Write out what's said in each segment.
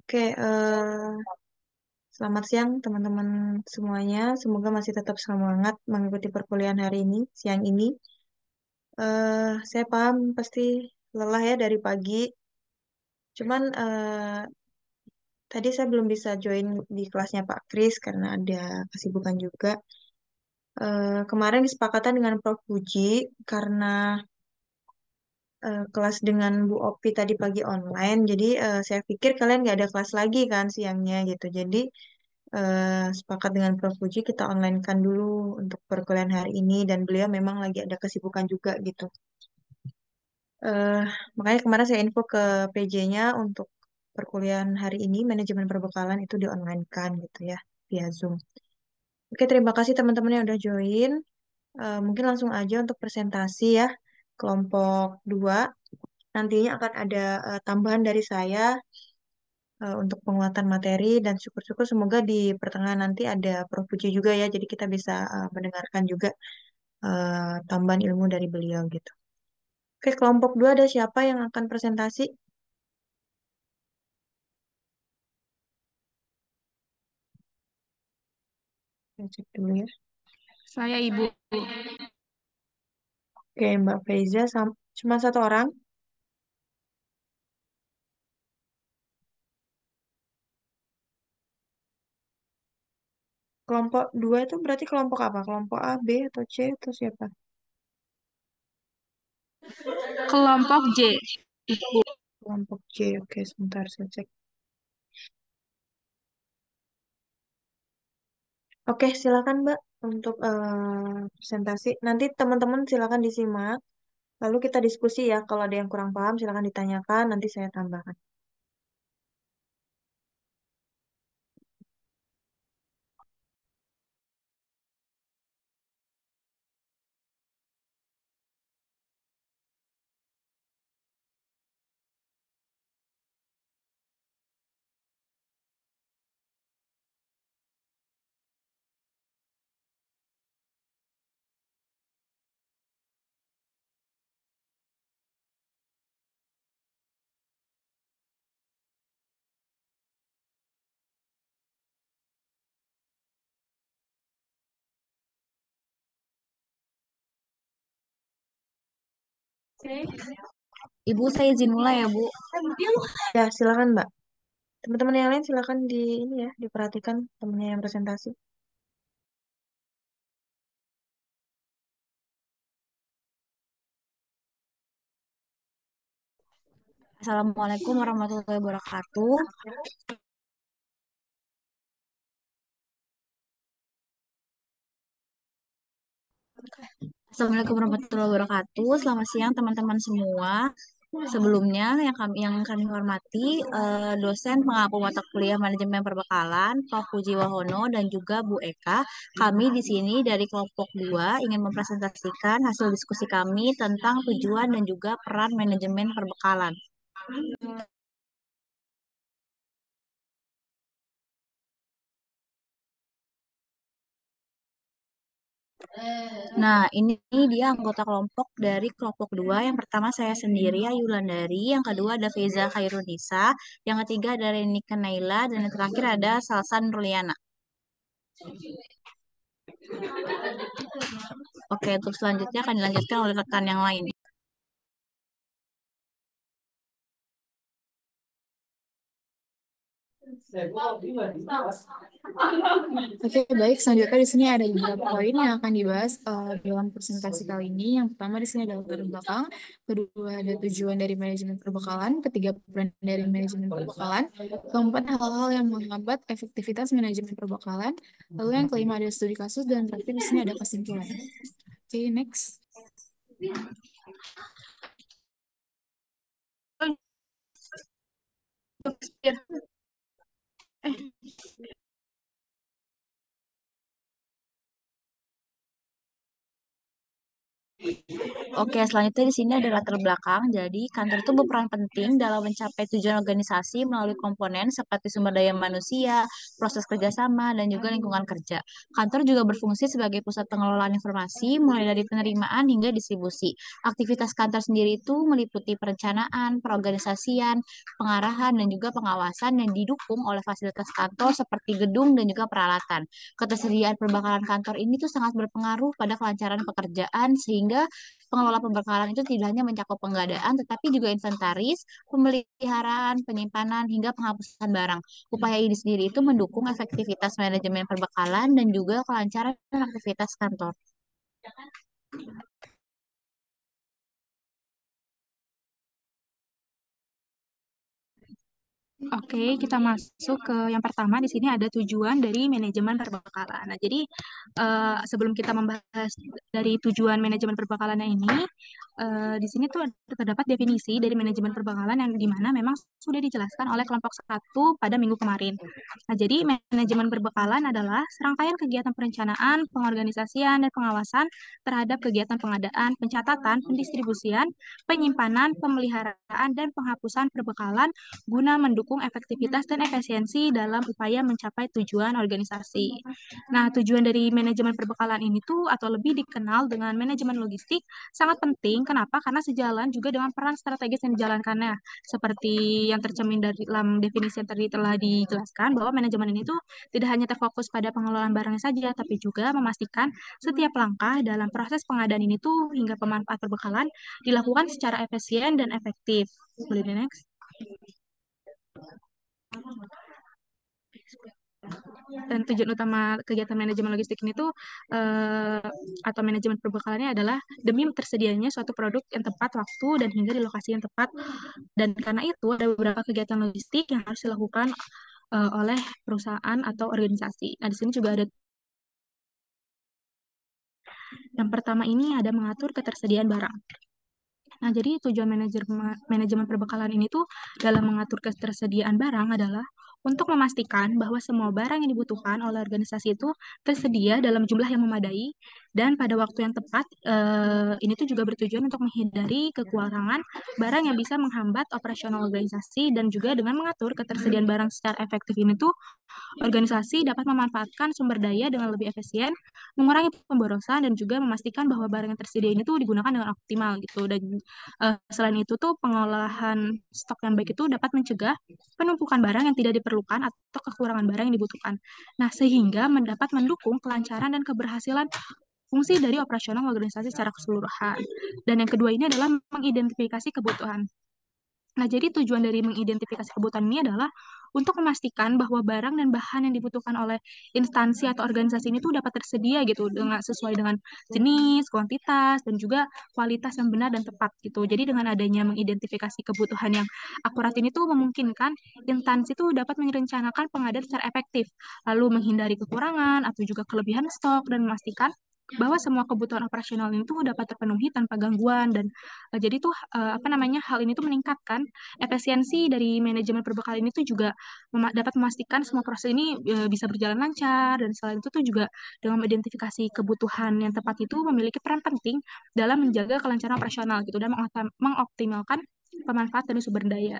Oke, selamat siang teman-teman semuanya. Semoga masih tetap semangat mengikuti perkuliahan hari ini, siang ini. Saya paham pasti lelah ya dari pagi. Cuman tadi saya belum bisa join di kelasnya Pak Kris karena ada kesibukan juga. Kemarin disepakatan dengan Prof. Puji karena kelas dengan Bu Opi tadi pagi online. Jadi saya pikir kalian nggak ada kelas lagi kan siangnya gitu. Jadi sepakat dengan Prof. Puji kita online-kan dulu untuk perkuliahan hari ini dan beliau memang lagi ada kesibukan juga gitu. Eh, Makanya kemarin saya info ke PJ-nya untuk perkuliahan hari ini manajemen perbekalan itu di-online-kan gitu ya via Zoom. Oke, terima kasih teman-teman yang udah join. Mungkin langsung aja untuk presentasi ya. Kelompok 2 nantinya akan ada tambahan dari saya untuk penguatan materi dan syukur-syukur semoga di pertengahan nanti ada Prof. Puji juga ya, jadi kita bisa mendengarkan juga tambahan ilmu dari beliau gitu. Oke, kelompok 2 ada siapa yang akan presentasi? Saya cek dulu ya. Saya Ibu. Oke, Mbak Faiza, cuma satu orang. Kelompok 2 itu berarti kelompok apa? Kelompok A, B, atau C, atau siapa? Kelompok J. Ibu. Kelompok C, oke, sebentar saya cek. Oke, silakan Mbak untuk presentasi. Nanti teman-teman silakan disimak. Lalu kita diskusi ya, kalau ada yang kurang paham silakan ditanyakan, nanti saya tambahkan. Ibu saya izin mulai ya, Bu. Ya, silakan Mbak. Teman-teman yang lain silakan di ini ya, diperhatikan temennya yang presentasi. Assalamualaikum warahmatullahi wabarakatuh. Assalamualaikum warahmatullahi wabarakatuh. Selamat siang teman-teman semua. Sebelumnya yang kami hormati dosen pengampu mata kuliah manajemen perbekalan Prof. Puji Wahono dan juga Bu Eka. Kami di sini dari kelompok 2 ingin mempresentasikan hasil diskusi kami tentang tujuan dan juga peran manajemen perbekalan. Nah, ini dia anggota kelompok dari kelompok 2. Yang pertama saya sendiri, Ayulandari. Yang kedua ada Feza Khairunisa. Yang ketiga ada Renika Naila. Dan yang terakhir ada Salsan Ruliana. Oke, untuk selanjutnya akan dilanjutkan oleh rekan yang lain. Oke, baik. Selanjutnya di sini ada beberapa poin yang akan dibahas dalam presentasi kali ini. Yang pertama di sini ada latar belakang, kedua ada tujuan dari manajemen perbekalan, ketiga peran dari manajemen perbekalan, keempat hal-hal yang menghambat efektivitas manajemen perbekalan, lalu yang kelima ada studi kasus dan terakhir di sini ada kesimpulan. Oke, next. Oke, selanjutnya di sini ada latar belakang. Jadi, kantor itu berperan penting dalam mencapai tujuan organisasi melalui komponen seperti sumber daya manusia, proses kerjasama, dan juga lingkungan kerja. Kantor juga berfungsi sebagai pusat pengelolaan informasi, mulai dari penerimaan hingga distribusi. Aktivitas kantor sendiri itu meliputi perencanaan, perorganisasian, pengarahan, dan juga pengawasan yang didukung oleh fasilitas kantor seperti gedung dan juga peralatan. Ketersediaan perbakalan kantor ini tuh sangat berpengaruh pada kelancaran pekerjaan, sehingga pengelola pembekalan itu tidak hanya mencakup pengadaan, tetapi juga inventaris, pemeliharaan, penyimpanan, hingga penghapusan barang. Upaya ini sendiri itu mendukung efektivitas manajemen perbekalan dan juga kelancaran aktivitas kantor. Oke, kita masuk ke yang pertama. Di sini ada tujuan dari manajemen perbekalan. Nah, jadi sebelum kita membahas dari tujuan manajemen perbekalan ini, di sini tuh terdapat definisi dari manajemen perbekalan yang dimana memang sudah dijelaskan oleh kelompok satu pada minggu kemarin. Nah, jadi manajemen perbekalan adalah serangkaian kegiatan perencanaan, pengorganisasian, dan pengawasan terhadap kegiatan pengadaan, pencatatan, pendistribusian, penyimpanan, pemeliharaan, dan penghapusan perbekalan guna mendukung efektivitas dan efisiensi dalam upaya mencapai tujuan organisasi. Nah, tujuan dari manajemen perbekalan ini tuh atau lebih dikenal dengan manajemen logistik sangat penting. Kenapa? Karena sejalan juga dengan peran strategis yang dijalankannya. Seperti yang tercermin dari dalam definisi yang tadi telah dijelaskan bahwa manajemen ini tuh tidak hanya terfokus pada pengelolaan barangnya saja, tapi juga memastikan setiap langkah dalam proses pengadaan ini tuh hingga pemanfaat perbekalan dilakukan secara efisien dan efektif. Boleh di next? Dan tujuan utama kegiatan manajemen logistik ini tuh atau manajemen perbekalannya adalah demi tersedianya suatu produk yang tepat waktu dan hingga di lokasi yang tepat. Dan karena itu ada beberapa kegiatan logistik yang harus dilakukan oleh perusahaan atau organisasi. Nah, di sini juga ada yang pertama ini ada mengatur ketersediaan barang. Nah, jadi tujuan manajemen perbekalan ini tuh dalam mengatur ketersediaan barang adalah untuk memastikan bahwa semua barang yang dibutuhkan oleh organisasi itu tersedia dalam jumlah yang memadai dan pada waktu yang tepat. Ini tuh juga bertujuan untuk menghindari kekurangan barang yang bisa menghambat operasional organisasi, dan juga dengan mengatur ketersediaan barang secara efektif ini tuh organisasi dapat memanfaatkan sumber daya dengan lebih efisien, mengurangi pemborosan, dan juga memastikan bahwa barang yang tersedia ini tuh digunakan dengan optimal gitu. Dan selain itu tuh pengolahan stok yang baik itu dapat mencegah penumpukan barang yang tidak diperlukan atau kekurangan barang yang dibutuhkan. Nah, sehingga mendapat mendukung kelancaran dan keberhasilan fungsi dari operasional organisasi secara keseluruhan. Dan yang kedua ini adalah mengidentifikasi kebutuhan. Nah, jadi tujuan dari mengidentifikasi kebutuhan ini adalah untuk memastikan bahwa barang dan bahan yang dibutuhkan oleh instansi atau organisasi ini tuh dapat tersedia gitu dengan sesuai dengan jenis, kuantitas, dan juga kualitas yang benar dan tepat gitu. Jadi dengan adanya mengidentifikasi kebutuhan yang akurat ini tuh memungkinkan instansi tuh dapat merencanakan pengadaan secara efektif, lalu menghindari kekurangan atau juga kelebihan stok, dan memastikan bahwa semua kebutuhan operasional ini tuh dapat terpenuhi tanpa gangguan. Dan jadi tuh apa namanya, hal ini tuh meningkatkan efisiensi dari manajemen perbekalan ini tuh juga dapat memastikan semua proses ini bisa berjalan lancar. Dan selain itu tuh juga dengan mengidentifikasi kebutuhan yang tepat itu memiliki peran penting dalam menjaga kelancaran operasional gitu dan mengoptimalkan pemanfaatan dari sumber daya.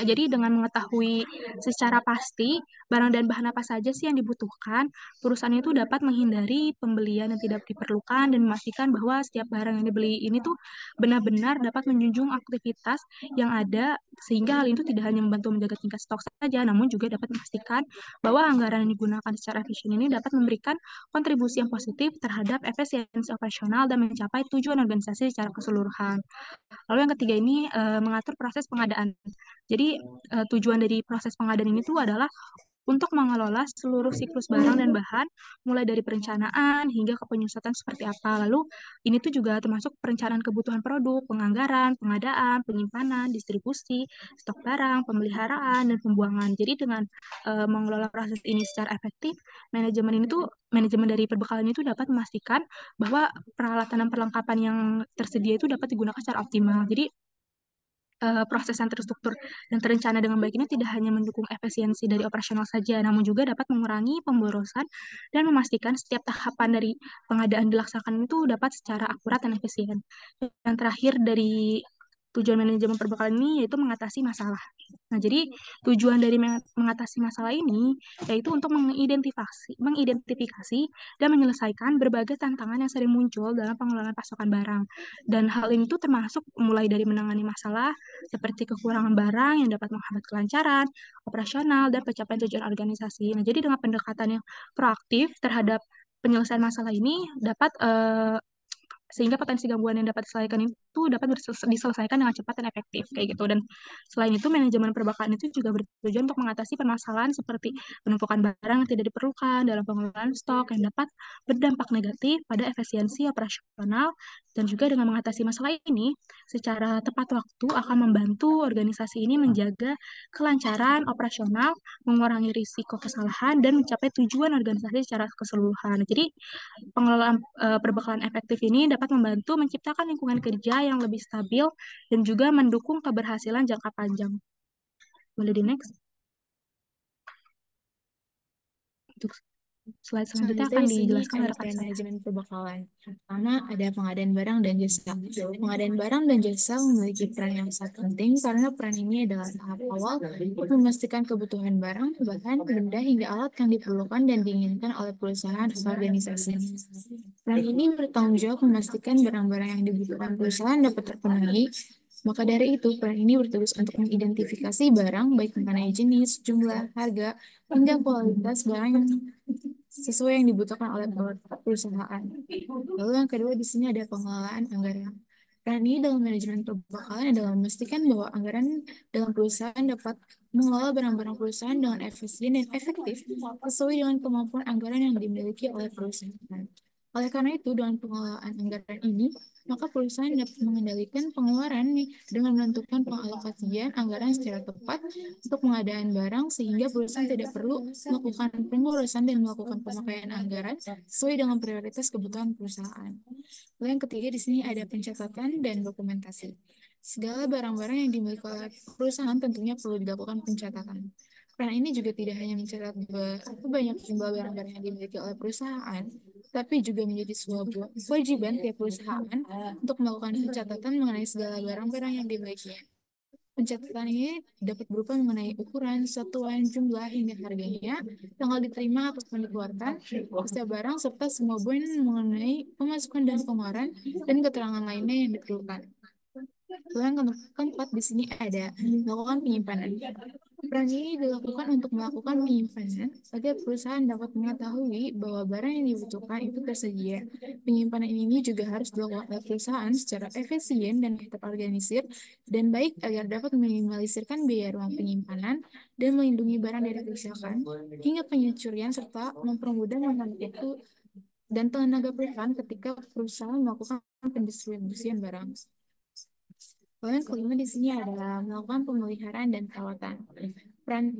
Jadi dengan mengetahui secara pasti barang dan bahan apa saja sih yang dibutuhkan, perusahaan itu dapat menghindari pembelian yang tidak diperlukan dan memastikan bahwa setiap barang yang dibeli ini tuh benar-benar dapat menjunjung aktivitas yang ada, sehingga hal itu tidak hanya membantu menjaga tingkat stok saja, namun juga dapat memastikan bahwa anggaran yang digunakan secara efisien ini dapat memberikan kontribusi yang positif terhadap efisiensi operasional dan mencapai tujuan organisasi secara keseluruhan. Lalu yang ketiga ini mengatur proses pengadaan. Jadi tujuan dari proses pengadaan ini tuh adalah untuk mengelola seluruh siklus barang dan bahan, mulai dari perencanaan hingga ke penyusutan seperti apa. Lalu ini tuh juga termasuk perencanaan kebutuhan produk, penganggaran, pengadaan, penyimpanan, distribusi, stok barang, pemeliharaan, dan pembuangan. Jadi dengan mengelola proses ini secara efektif, manajemen dari perbekalan itu dapat memastikan bahwa peralatan dan perlengkapan yang tersedia itu dapat digunakan secara optimal. Jadi proses yang terstruktur dan terencana dengan baik ini tidak hanya mendukung efisiensi dari operasional saja, namun juga dapat mengurangi pemborosan dan memastikan setiap tahapan dari pengadaan dilaksanakan itu dapat secara akurat dan efisien. Yang terakhir dari tujuan manajemen perbekalan ini yaitu mengatasi masalah. Nah, jadi tujuan dari mengatasi masalah ini yaitu untuk mengidentifikasi dan menyelesaikan berbagai tantangan yang sering muncul dalam pengelolaan pasokan barang. Dan hal ini tuh termasuk mulai dari menangani masalah seperti kekurangan barang yang dapat menghambat kelancaran, operasional, dan pencapaian tujuan organisasi. Nah, jadi dengan pendekatan yang proaktif terhadap penyelesaian masalah ini dapat sehingga potensi gangguan yang dapat diselesaikan itu dapat diselesaikan dengan cepat dan efektif kayak gitu. Dan selain itu manajemen perbekalan itu juga bertujuan untuk mengatasi permasalahan seperti penumpukan barang yang tidak diperlukan dalam pengelolaan stok yang dapat berdampak negatif pada efisiensi operasional. Dan juga dengan mengatasi masalah ini secara tepat waktu akan membantu organisasi ini menjaga kelancaran operasional, mengurangi risiko kesalahan, dan mencapai tujuan organisasi secara keseluruhan. Jadi pengelolaan perbekalan efektif ini dapat membantu menciptakan lingkungan kerja yang lebih stabil dan juga mendukung keberhasilan jangka panjang. Boleh di next? Untuk slide selanjutnya Selanjutnya akan di sini dijelaskan oleh ada rekan peran saya. manajemen perbekalan. Pertama, ada pengadaan barang dan jasa. Pengadaan barang dan jasa memiliki peran yang sangat penting karena peran ini adalah tahap awal untuk memastikan kebutuhan barang, bahan, benda, hingga alat yang diperlukan dan diinginkan oleh perusahaan atau organisasi. Peran ini bertanggung jawab memastikan barang-barang yang dibutuhkan perusahaan dapat terpenuhi. Maka dari itu, peran ini bertugas untuk mengidentifikasi barang, baik mengenai jenis, jumlah, harga, hingga kualitas barang yang sesuai yang dibutuhkan oleh perusahaan. Lalu yang kedua di sini ada pengelolaan anggaran. Peran ini dalam manajemen perbekalan adalah memastikan bahwa anggaran dalam perusahaan dapat mengelola barang-barang perusahaan dengan efisien dan efektif sesuai dengan kemampuan anggaran yang dimiliki oleh perusahaan. Oleh karena itu, dengan pengelolaan anggaran ini, maka perusahaan dapat mengendalikan pengeluaran dengan menentukan pengalokasian anggaran secara tepat untuk pengadaan barang sehingga perusahaan tidak perlu melakukan pengurusan dan melakukan pemakaian anggaran sesuai dengan prioritas kebutuhan perusahaan. Lalu yang ketiga di sini ada pencatatan dan dokumentasi. Segala barang-barang yang dimiliki oleh perusahaan tentunya perlu dilakukan pencatatan. Peran ini juga tidak hanya mencatat banyak jumlah barang-barang yang dimiliki oleh perusahaan, tapi juga menjadi sebuah kewajiban tiap perusahaan untuk melakukan pencatatan mengenai segala barang-barang yang dimilikinya. Pencatatan ini dapat berupa mengenai ukuran, satuan, jumlah, hingga harganya, tanggal diterima atau dikeluarkan, setiap barang, serta semua poin mengenai pemasukan dan pengeluaran, dan keterangan lainnya yang diperlukan. Lalu yang keempat di sini ada melakukan penyimpanan. Peran ini dilakukan untuk melakukan penyimpanan agar perusahaan dapat mengetahui bahwa barang yang dibutuhkan itu tersedia. Penyimpanan ini juga harus dilakukan oleh perusahaan secara efisien dan terorganisir dan baik agar dapat meminimalisirkan biaya ruang penyimpanan dan melindungi barang dari kerusakan hingga pencurian serta mempermudah menghemat waktu dan tenaga perusahaan ketika perusahaan melakukan pendistribusian barang. Lalu yang kelima di sini adalah melakukan pemeliharaan dan perawatan. Peran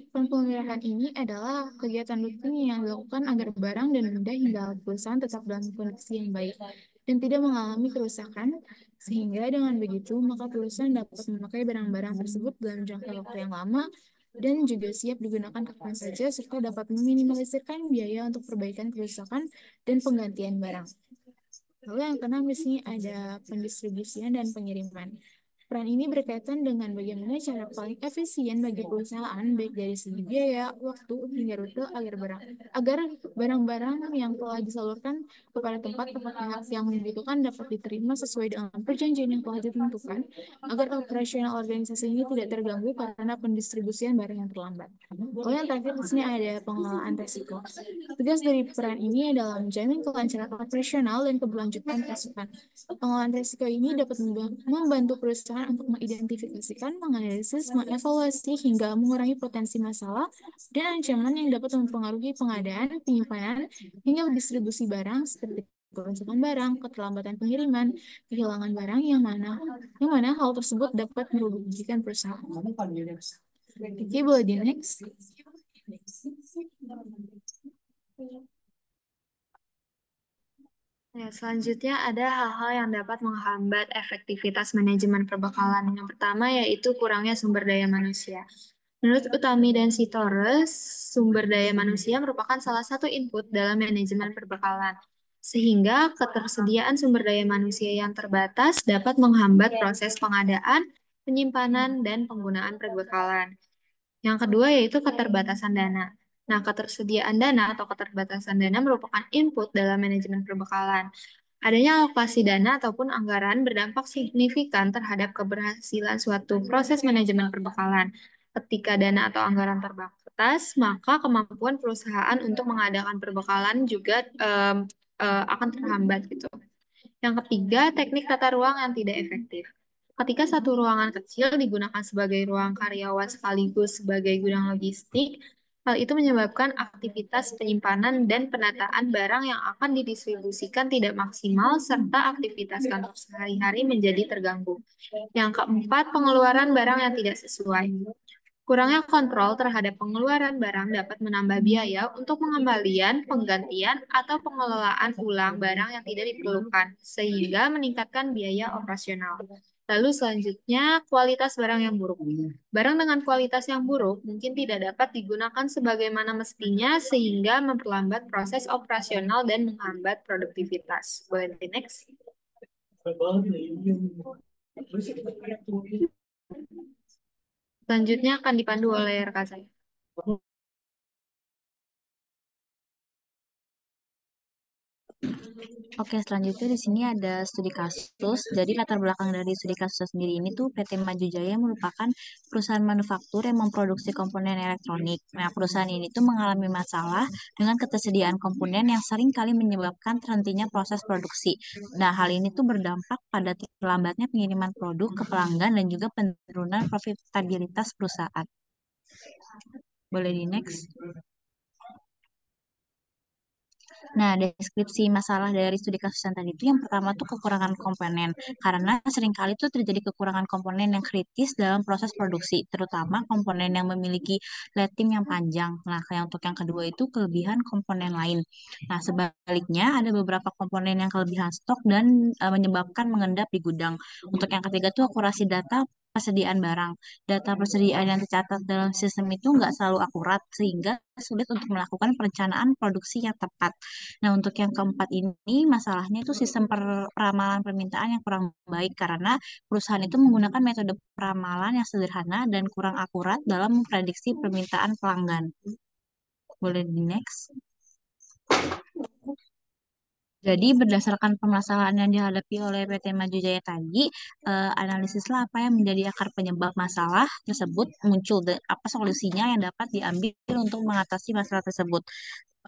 pemeliharaan ini adalah kegiatan rutin yang dilakukan agar barang dan benda hingga perusahaan tetap dalam kondisi yang baik dan tidak mengalami kerusakan, sehingga dengan begitu maka perusahaan dapat memakai barang-barang tersebut dalam jangka waktu yang lama dan juga siap digunakan kapan saja serta dapat meminimalisirkan biaya untuk perbaikan kerusakan dan penggantian barang. Lalu yang keenam di sini ada pendistribusian dan pengiriman. Peran ini berkaitan dengan bagaimana cara paling efisien bagi perusahaan, baik dari segi biaya, waktu, hingga rute agar barang-barang yang telah disalurkan kepada tempat-tempat yang membutuhkan dapat diterima sesuai dengan perjanjian yang telah ditentukan, agar operasional organisasi ini tidak terganggu karena pendistribusian barang yang terlambat. Lalu yang terakhir di sini ada pengelolaan risiko. Tugas dari peran ini adalah menjamin kelancaran operasional dan keberlanjutan pasukan. Pengelolaan risiko ini dapat membantu perusahaan untuk mengidentifikasikan, menganalisis, mengevaluasi, hingga mengurangi potensi masalah dan ancaman yang dapat mempengaruhi pengadaan, penyimpanan, hingga distribusi barang seperti kerusakan barang, keterlambatan pengiriman, kehilangan barang yang mana hal tersebut dapat merugikan perusahaan. Oke, boleh di next. Ya, selanjutnya ada hal-hal yang dapat menghambat efektivitas manajemen perbekalan. Yang pertama yaitu kurangnya sumber daya manusia. Menurut Utami dan Sitorus, sumber daya manusia merupakan salah satu input dalam manajemen perbekalan. Sehingga ketersediaan sumber daya manusia yang terbatas dapat menghambat proses pengadaan, penyimpanan, dan penggunaan perbekalan. Yang kedua yaitu keterbatasan dana. Nah, ketersediaan dana atau keterbatasan dana merupakan input dalam manajemen perbekalan. Adanya alokasi dana ataupun anggaran berdampak signifikan terhadap keberhasilan suatu proses manajemen perbekalan. Ketika dana atau anggaran terbatas, maka kemampuan perusahaan untuk mengadakan perbekalan juga akan terhambat gitu. Yang ketiga, teknik tata ruang yang tidak efektif. Ketika satu ruangan kecil digunakan sebagai ruang karyawan sekaligus sebagai gudang logistik, hal itu menyebabkan aktivitas penyimpanan dan penataan barang yang akan didistribusikan tidak maksimal serta aktivitas kantor sehari-hari menjadi terganggu. Yang keempat, pengeluaran barang yang tidak sesuai. Kurangnya kontrol terhadap pengeluaran barang dapat menambah biaya untuk pengembalian, penggantian, atau pengelolaan ulang barang yang tidak diperlukan, sehingga meningkatkan biaya operasional. Lalu selanjutnya, kualitas barang yang buruk. Barang dengan kualitas yang buruk mungkin tidak dapat digunakan sebagaimana mestinya, sehingga memperlambat proses operasional dan menghambat produktivitas. Boleh di next? Selanjutnya akan dipandu oleh rekan saya. Oke, selanjutnya di sini ada studi kasus. Jadi latar belakang dari studi kasus sendiri ini tuh PT Maju Jaya merupakan perusahaan manufaktur yang memproduksi komponen elektronik. Nah, perusahaan ini tuh mengalami masalah dengan ketersediaan komponen yang sering kali menyebabkan terhentinya proses produksi. Nah, hal ini tuh berdampak pada terlambatnya pengiriman produk ke pelanggan dan juga penurunan profitabilitas perusahaan. Boleh di next? Nah, deskripsi masalah dari studi kasus yang tadi itu yang pertama tuh kekurangan komponen. Karena seringkali tuh terjadi kekurangan komponen yang kritis dalam proses produksi, terutama komponen yang memiliki lead time yang panjang. Nah, yang untuk yang kedua itu kelebihan komponen lain. Nah, sebaliknya ada beberapa komponen yang kelebihan stok dan menyebabkan mengendap di gudang. Untuk yang ketiga tuh akurasi data persediaan barang. Data persediaan yang tercatat dalam sistem itu nggak selalu akurat, sehingga sulit untuk melakukan perencanaan produksi yang tepat. Nah, untuk yang keempat ini, masalahnya itu sistem peramalan permintaan yang kurang baik karena perusahaan itu menggunakan metode peramalan yang sederhana dan kurang akurat dalam memprediksi permintaan pelanggan. Boleh di next? Jadi berdasarkan permasalahan yang dihadapi oleh PT Maju Jaya tadi, analisislah apa yang menjadi akar penyebab masalah tersebut muncul dan apa solusinya yang dapat diambil untuk mengatasi masalah tersebut.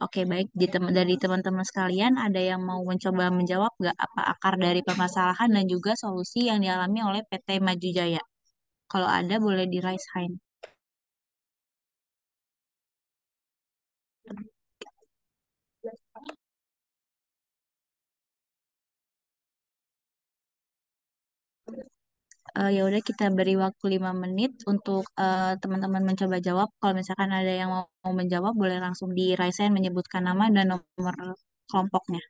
Oke, baik. Dari teman-teman sekalian, ada yang mau mencoba menjawab nggak apa akar dari permasalahan dan juga solusi yang dialami oleh PT Maju Jaya? Kalau ada, boleh di raise hand. Ya udah kita beri waktu 5 menit untuk teman-teman mencoba jawab. Kalau misalkan ada yang mau menjawab, boleh langsung di raise hand menyebutkan nama dan nomor kelompoknya.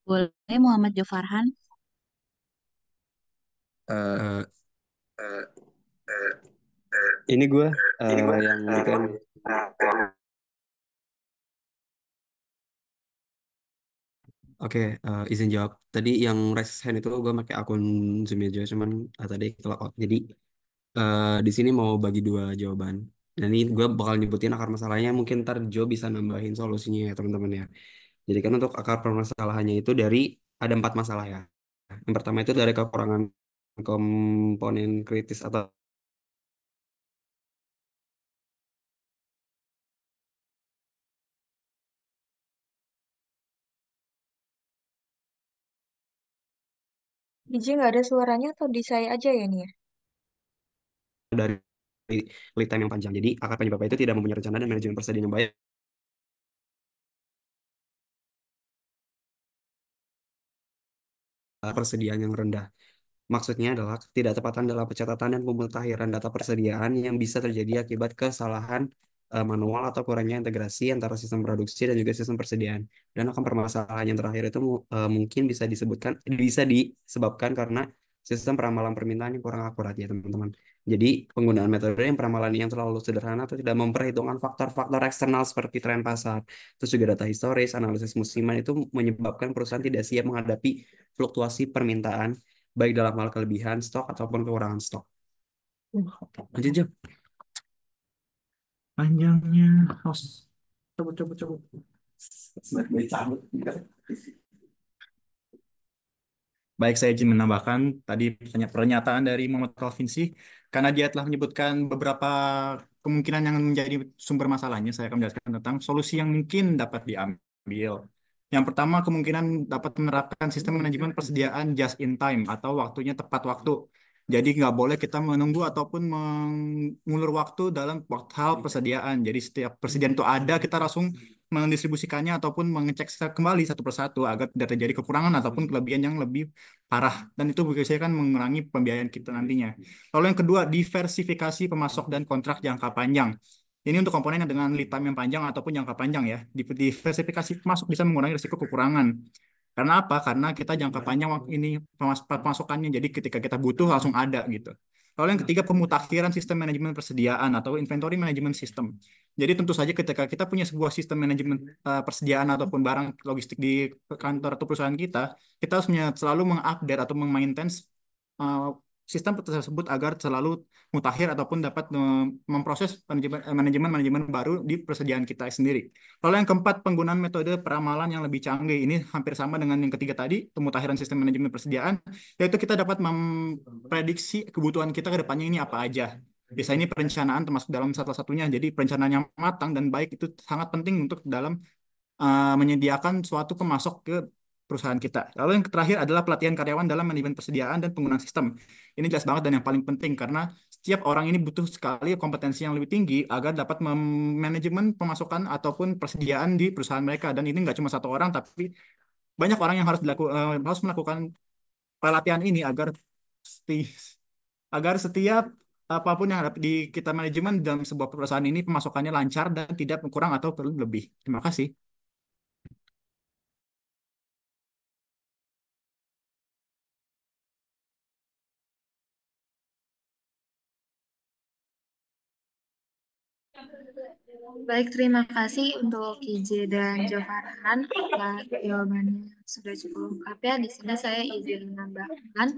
Boleh Muhammad Jofarhan? Eh, ini gue yang kan. Oke, izin jawab. Tadi yang raise hand itu gue pakai akun Zoom aja, cuman tadi kelock out. Jadi di sini mau bagi dua jawaban. Dan ini gue bakal nyebutin akar masalahnya. Mungkin ntar Jo bisa nambahin solusinya ya teman-teman ya. Jadi kan untuk akar permasalahannya itu ada 4 masalah ya. Yang pertama itu dari kekurangan komponen kritis atau Biji nggak ada suaranya atau di saya aja ya nih ya? dari lead time yang panjang. Jadi akar penyebabnya itu tidak mempunyai rencana dan manajemen persediaan yang baik, persediaan yang rendah. Maksudnya adalah ketidaktepatan dalam pencatatan dan pemutakhiran data persediaan yang bisa terjadi akibat kesalahan manual atau kurangnya integrasi antara sistem produksi dan juga sistem persediaan. Dan akan permasalahan yang terakhir itu mungkin bisa disebabkan karena sistem peramalan permintaan yang kurang akurat ya teman-teman. Jadi penggunaan metode yang peramalan yang terlalu sederhana atau tidak memperhitungkan faktor-faktor eksternal seperti tren pasar, terus juga data historis, analisis musiman itu menyebabkan perusahaan tidak siap menghadapi fluktuasi permintaan baik dalam hal kelebihan stok ataupun kekurangan stok. Lanjut, Jo. Panjangnya harus cabut. Baik, saya izin menambahkan tadi pernyataan dari Muhammad Provinsi karena dia telah menyebutkan beberapa kemungkinan yang menjadi sumber masalahnya. Saya akan menjelaskan tentang solusi yang mungkin dapat diambil. Yang pertama, kemungkinan dapat menerapkan sistem manajemen persediaan just in time atau waktunya tepat waktu. Jadi nggak boleh kita menunggu ataupun mengulur waktu dalam hal persediaan. Jadi setiap persediaan itu ada, kita langsung mendistribusikannya ataupun mengecek kembali satu persatu agar tidak terjadi kekurangan ataupun kelebihan yang lebih parah. Dan itu biasanya kan mengurangi pembiayaan kita nantinya. Lalu yang kedua, diversifikasi pemasok dan kontrak jangka panjang. Ini untuk komponen yang dengan lead time yang panjang ataupun jangka panjang ya. Diversifikasi pemasok bisa mengurangi risiko kekurangan. Karena apa? Karena kita jangka panjang ini pemasukannya. Jadi ketika kita butuh langsung ada gitu. Lalu yang ketiga, pemutakhiran sistem manajemen persediaan atau inventory management system. Jadi tentu saja ketika kita punya sebuah sistem manajemen persediaan ataupun barang logistik di kantor atau perusahaan kita harus selalu mengupdate atau memaintain uh, sistem tersebut agar selalu mutakhir ataupun dapat memproses manajemen baru di persediaan kita sendiri. Lalu yang keempat, penggunaan metode peramalan yang lebih canggih. Ini hampir sama dengan yang ketiga tadi, pemutakhiran sistem manajemen persediaan, yaitu kita dapat memprediksi kebutuhan kita ke depannya ini apa aja. Biasanya ini perencanaan termasuk dalam salah satunya. Jadi perencanaan yang matang dan baik itu sangat penting untuk dalam menyediakan suatu pemasok ke perusahaan kita. Lalu yang terakhir adalah pelatihan karyawan dalam manajemen persediaan dan penggunaan sistem. Ini jelas banget dan yang paling penting karena setiap orang ini butuh sekali kompetensi yang lebih tinggi agar dapat manajemen pemasukan ataupun persediaan di perusahaan mereka. Dan ini nggak cuma satu orang, tapi banyak orang yang harus melakukan pelatihan ini seti- agar setiap apapun yang ada di kita manajemen dalam sebuah perusahaan ini pemasukannya lancar dan tidak kurang atau perlu lebih. Terima kasih. Baik, terima kasih untuk IJ dan Jovarhan. Jawabannya sudah cukup lengkap ya. Di sini saya izin menambahkan.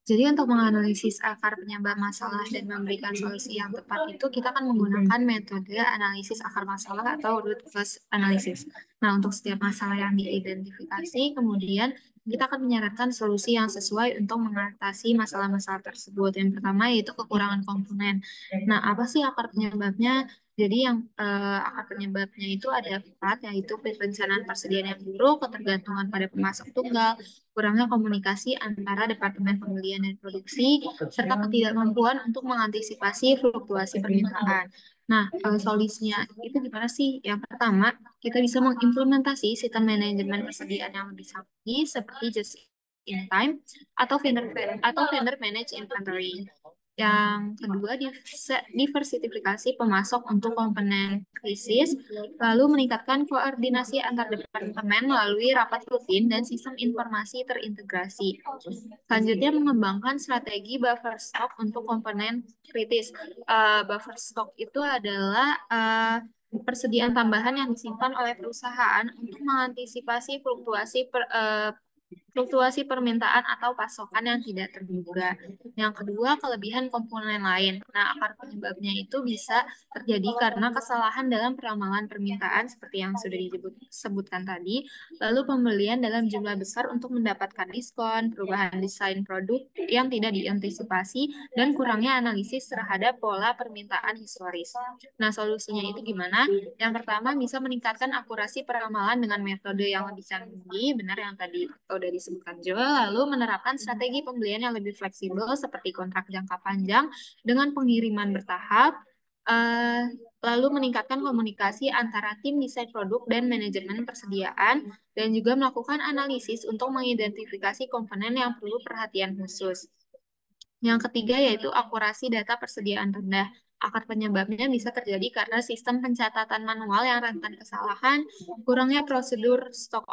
Jadi untuk menganalisis akar penyebab masalah dan memberikan solusi yang tepat itu kita akan menggunakan metode analisis akar masalah atau root cause analysis. Nah, untuk setiap masalah yang diidentifikasi, kemudian kita akan menyarankan solusi yang sesuai untuk mengatasi masalah-masalah tersebut. Yang pertama yaitu kekurangan komponen. Nah, apa sih akar penyebabnya? Jadi yang akar penyebabnya itu ada 4, yaitu perencanaan persediaan yang buruk, ketergantungan pada pemasok tunggal, kurangnya komunikasi antara Departemen Pembelian dan Produksi, serta ketidakmampuan untuk mengantisipasi fluktuasi permintaan. Nah, solusinya itu gimana sih? Yang pertama, kita bisa mengimplementasi sistem manajemen persediaan yang lebih canggih seperti just in time atau vendor manage inventory. Yang kedua, diversifikasi pemasok untuk komponen krisis, lalu meningkatkan koordinasi antar departemen melalui rapat rutin dan sistem informasi terintegrasi. Selanjutnya, mengembangkan strategi buffer stock untuk komponen kritis. Buffer stock itu adalah persediaan tambahan yang disimpan oleh perusahaan untuk mengantisipasi fluktuasi permintaan atau pasokan yang tidak terduga. Yang kedua, kelebihan komponen lain. Nah, akar penyebabnya itu bisa terjadi karena kesalahan dalam peramalan permintaan seperti yang sudah disebutkan tadi, lalu pembelian dalam jumlah besar untuk mendapatkan diskon, perubahan desain produk yang tidak diantisipasi, dan kurangnya analisis terhadap pola permintaan historis. Nah, solusinya itu gimana? Yang pertama, bisa meningkatkan akurasi peramalan dengan metode yang lebih canggih, benar yang tadi udah disebutkan juga, lalu menerapkan strategi pembelian yang lebih fleksibel seperti kontrak jangka panjang dengan pengiriman bertahap, lalu meningkatkan komunikasi antara tim desain produk dan manajemen persediaan, dan juga melakukan analisis untuk mengidentifikasi komponen yang perlu perhatian khusus. Yang ketiga yaitu akurasi data persediaan rendah. Akar penyebabnya bisa terjadi karena sistem pencatatan manual yang rentan kesalahan, kurangnya prosedur stok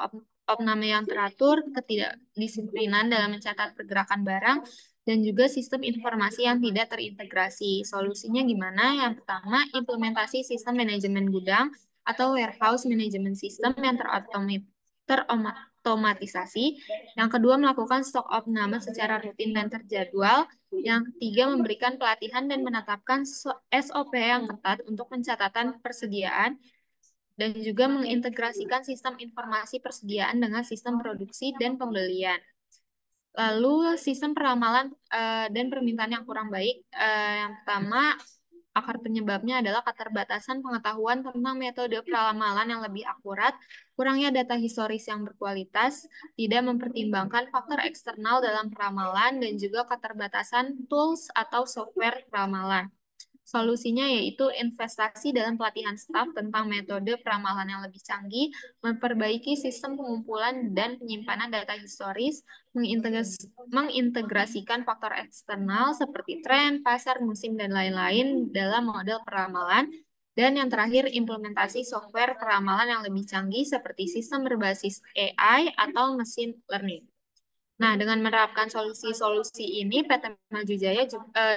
opname yang teratur, ketidakdisiplinan dalam mencatat pergerakan barang, dan juga sistem informasi yang tidak terintegrasi. Solusinya gimana? Yang pertama, implementasi sistem manajemen gudang atau warehouse management system yang terotomatisasi. Yang kedua, melakukan stok opname secara rutin dan terjadwal. Yang ketiga, memberikan pelatihan dan menetapkan SOP yang ketat untuk pencatatan persediaan, dan juga mengintegrasikan sistem informasi persediaan dengan sistem produksi dan pembelian. Lalu sistem peramalan dan permintaan yang kurang baik. Yang pertama, akar penyebabnya adalah keterbatasan pengetahuan tentang metode peramalan yang lebih akurat, kurangnya data historis yang berkualitas, tidak mempertimbangkan faktor eksternal dalam peramalan, dan juga keterbatasan tools atau software peramalan. Solusinya yaitu investasi dalam pelatihan staf tentang metode peramalan yang lebih canggih, memperbaiki sistem pengumpulan dan penyimpanan data historis, mengintegrasikan faktor eksternal seperti tren, pasar, musim, dan lain-lain dalam model peramalan, dan yang terakhir implementasi software peramalan yang lebih canggih seperti sistem berbasis AI atau machine learning. Nah, dengan menerapkan solusi-solusi ini, PT Maju Jaya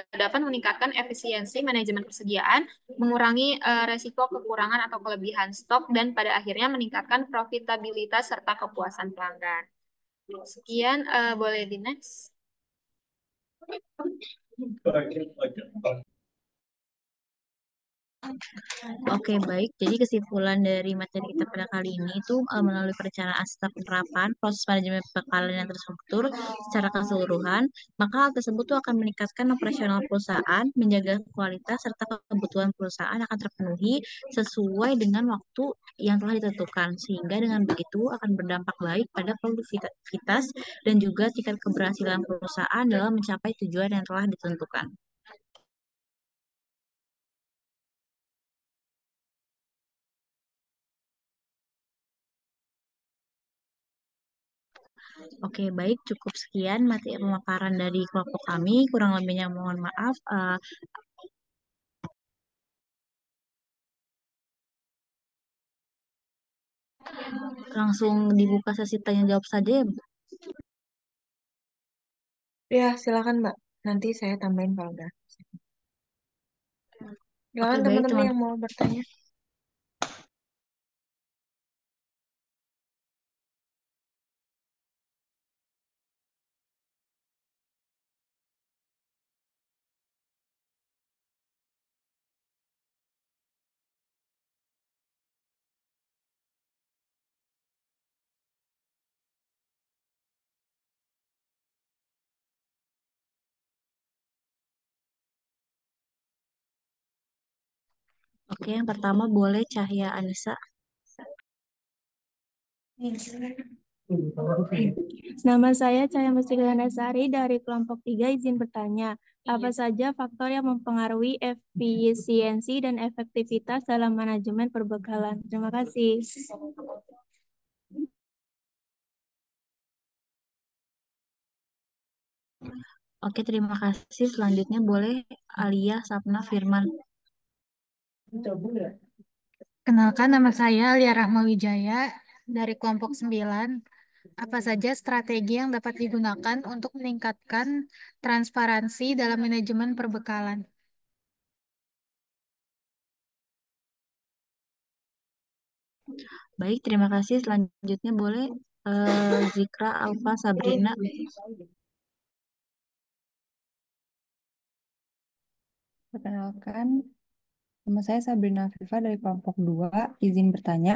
dapat meningkatkan efisiensi manajemen persediaan, mengurangi resiko kekurangan atau kelebihan stok, dan pada akhirnya meningkatkan profitabilitas serta kepuasan pelanggan. Sekian, boleh di next. Oke, baik. Jadi kesimpulan dari materi kita pada kali ini itu melalui perencanaan staf penerapan proses manajemen pembekalan yang terstruktur secara keseluruhan, maka hal tersebut tuh akan meningkatkan operasional perusahaan, menjaga kualitas serta kebutuhan perusahaan akan terpenuhi sesuai dengan waktu yang telah ditentukan. Sehingga dengan begitu akan berdampak baik pada produktivitas dan juga tingkat keberhasilan perusahaan dalam mencapai tujuan yang telah ditentukan. Oke, baik. Cukup sekian materi pemaparan dari kelompok kami. Kurang lebihnya mohon maaf. Langsung dibuka sesi tanya jawab saja ya, Bu. Ya, silakan Mbak. Nanti saya tambahin kalau udah. Oke, Silakan baik, teman-teman teman. yang mau bertanya. Oke, yang pertama boleh Cahya Anissa. Nama saya Cahaya Mustika Sari dari kelompok 3 izin bertanya. Apa saja faktor yang mempengaruhi efisiensi dan efektivitas dalam manajemen perbekalan? Terima kasih. Oke, terima kasih. Selanjutnya boleh Alia, Sapna, Firman. Kenalkan, nama saya Lia Rahma Wijaya dari kelompok 9. Apa saja strategi yang dapat digunakan untuk meningkatkan transparansi dalam manajemen perbekalan? Baik, terima kasih. Selanjutnya boleh Zikra, Alfa, Sabrina. Perkenalkan, nama saya Sabrina Afifa dari kelompok 2. Izin bertanya,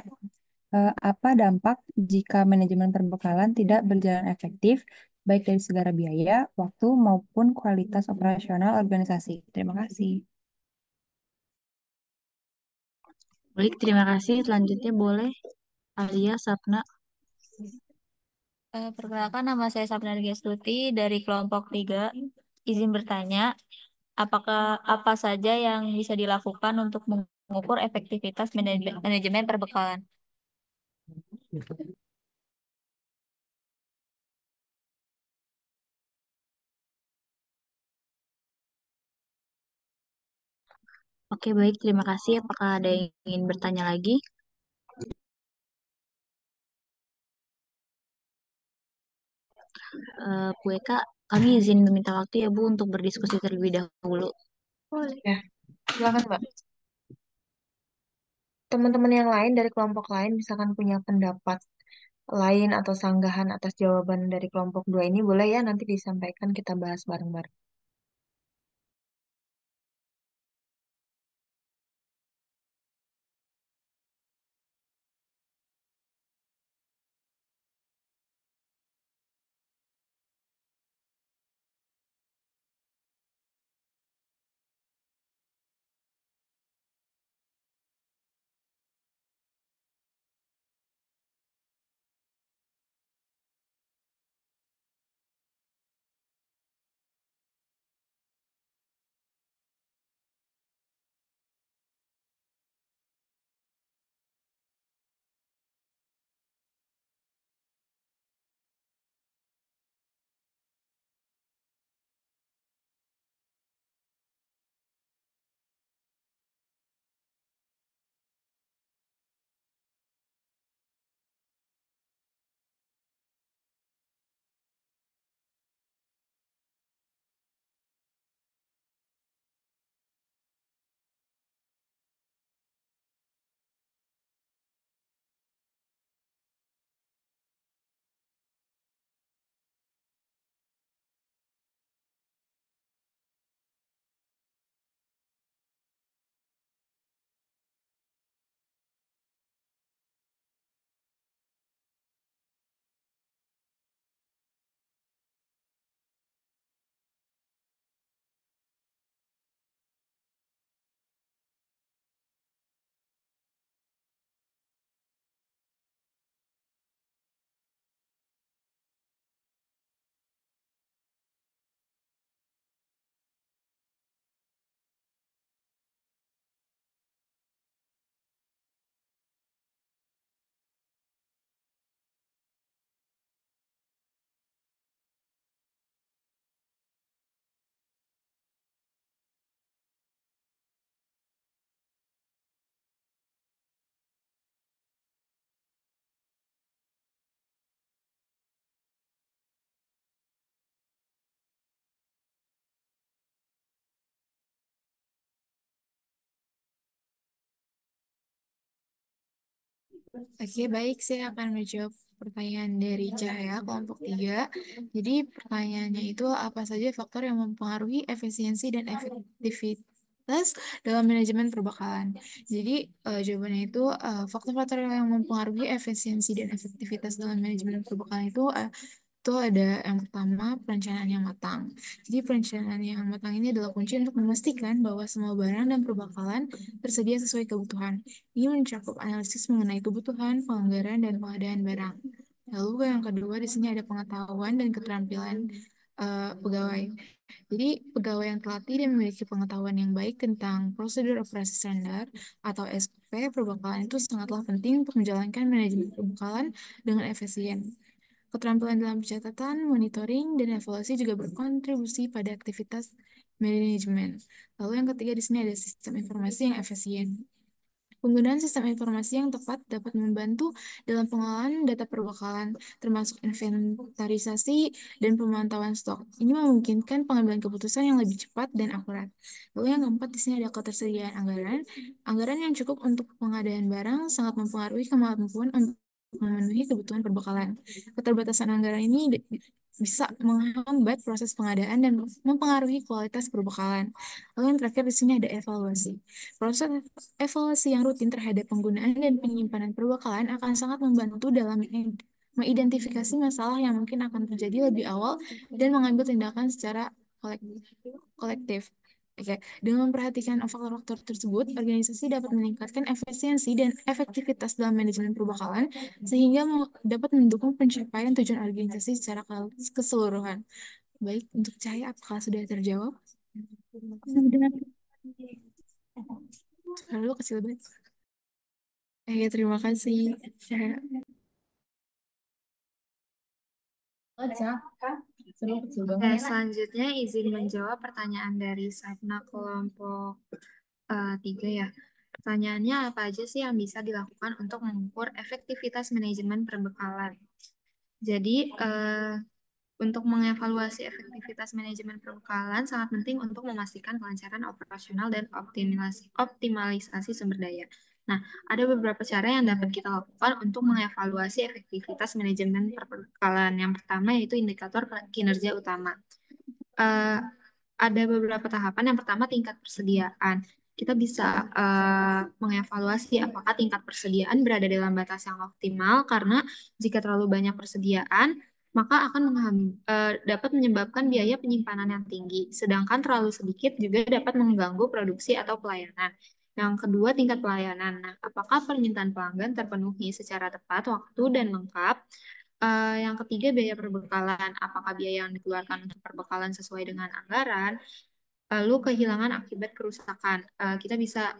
apa dampak jika manajemen perbekalan tidak berjalan efektif, baik dari segala biaya, waktu, maupun kualitas operasional organisasi? Terima kasih. Baik, terima kasih. Selanjutnya boleh Alia, Sapna. Perkenalkan, nama saya Sapna Stuti dari kelompok 3. Izin bertanya, apakah apa saja yang bisa dilakukan untuk mengukur efektivitas manajemen perbekalan? Oke, baik. Terima kasih. Apakah ada yang ingin bertanya lagi? Bu Eka, kami izin meminta waktu ya Bu untuk berdiskusi terlebih dahulu. Ya, silakan Mbak. Teman-teman yang lain dari kelompok lain misalkan punya pendapat lain atau sanggahan atas jawaban dari kelompok 2 ini boleh ya nanti disampaikan kita bahas bareng-bareng. Oke, baik. Saya akan menjawab pertanyaan dari Cahaya, kelompok 3. Jadi, pertanyaannya itu apa saja faktor yang mempengaruhi efisiensi dan efektivitas dalam manajemen perbekalan? Jadi, jawabannya itu faktor-faktor yang mempengaruhi efisiensi dan efektivitas dalam manajemen perbekalan itu ada yang pertama perencanaan yang matang. Jadi perencanaan yang matang ini adalah kunci untuk memastikan bahwa semua barang dan perbekalan tersedia sesuai kebutuhan. Ini mencakup analisis mengenai kebutuhan, penganggaran, dan pengadaan barang. Lalu yang kedua di sini ada pengetahuan dan keterampilan pegawai. Jadi pegawai yang terlatih dan memiliki pengetahuan yang baik tentang prosedur operasi standar atau SOP perbekalan itu sangatlah penting untuk menjalankan manajemen perbekalan dengan efisien. Keterampilan dalam pencatatan, monitoring, dan evaluasi juga berkontribusi pada aktivitas manajemen. Lalu yang ketiga di sini ada sistem informasi yang efisien. Penggunaan sistem informasi yang tepat dapat membantu dalam pengelolaan data perbekalan, termasuk inventarisasi dan pemantauan stok. Ini memungkinkan pengambilan keputusan yang lebih cepat dan akurat. Lalu yang keempat di sini ada ketersediaan anggaran. Anggaran yang cukup untuk pengadaan barang sangat mempengaruhi kemampuan untuk memenuhi kebutuhan perbekalan. Keterbatasan anggaran ini bisa menghambat proses pengadaan dan mempengaruhi kualitas perbekalan. Lalu yang terakhir di sini ada evaluasi. Proses evaluasi yang rutin terhadap penggunaan dan penyimpanan perbekalan akan sangat membantu dalam mengidentifikasi masalah yang mungkin akan terjadi lebih awal dan mengambil tindakan secara kolektif. Oke, dengan memperhatikan faktor-faktor tersebut, organisasi dapat meningkatkan efisiensi dan efektivitas dalam manajemen perbekalan sehingga dapat mendukung pencapaian tujuan organisasi secara keseluruhan. Baik, untuk Cahaya, apakah sudah terjawab? Sudah. Suara lu kecil banget. Ya, terima kasih. Cahaya. Oke, selanjutnya izin menjawab pertanyaan dari Sapna kelompok 3 ya. Pertanyaannya apa aja sih yang bisa dilakukan untuk mengukur efektivitas manajemen perbekalan? Jadi, untuk mengevaluasi efektivitas manajemen perbekalan sangat penting untuk memastikan kelancaran operasional dan optimalisasi sumber daya. Nah, ada beberapa cara yang dapat kita lakukan untuk mengevaluasi efektivitas manajemen perbekalan. Yang pertama yaitu indikator kinerja utama. Ada beberapa tahapan. Yang pertama tingkat persediaan. Kita bisa mengevaluasi apakah tingkat persediaan berada dalam batas yang optimal, karena jika terlalu banyak persediaan, maka akan dapat menyebabkan biaya penyimpanan yang tinggi. Sedangkan terlalu sedikit juga dapat mengganggu produksi atau pelayanan. Yang kedua, tingkat pelayanan. Nah, apakah permintaan pelanggan terpenuhi secara tepat, waktu, dan lengkap? Yang ketiga, biaya perbekalan. Apakah biaya yang dikeluarkan untuk perbekalan sesuai dengan anggaran? Lalu kehilangan akibat kerusakan. Kita bisa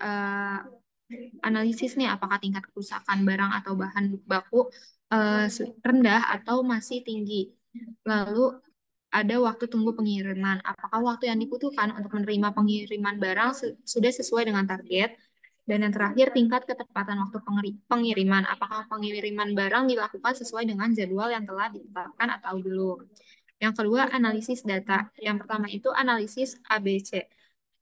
analisis nih, apakah tingkat kerusakan barang atau bahan baku rendah atau masih tinggi. Lalu ada waktu tunggu pengiriman. Apakah waktu yang dibutuhkan untuk menerima pengiriman barang sudah sesuai dengan target? Dan yang terakhir, tingkat ketepatan waktu pengiriman. Apakah pengiriman barang dilakukan sesuai dengan jadwal yang telah ditetapkan atau belum? Yang kedua, analisis data. Yang pertama itu analisis ABC.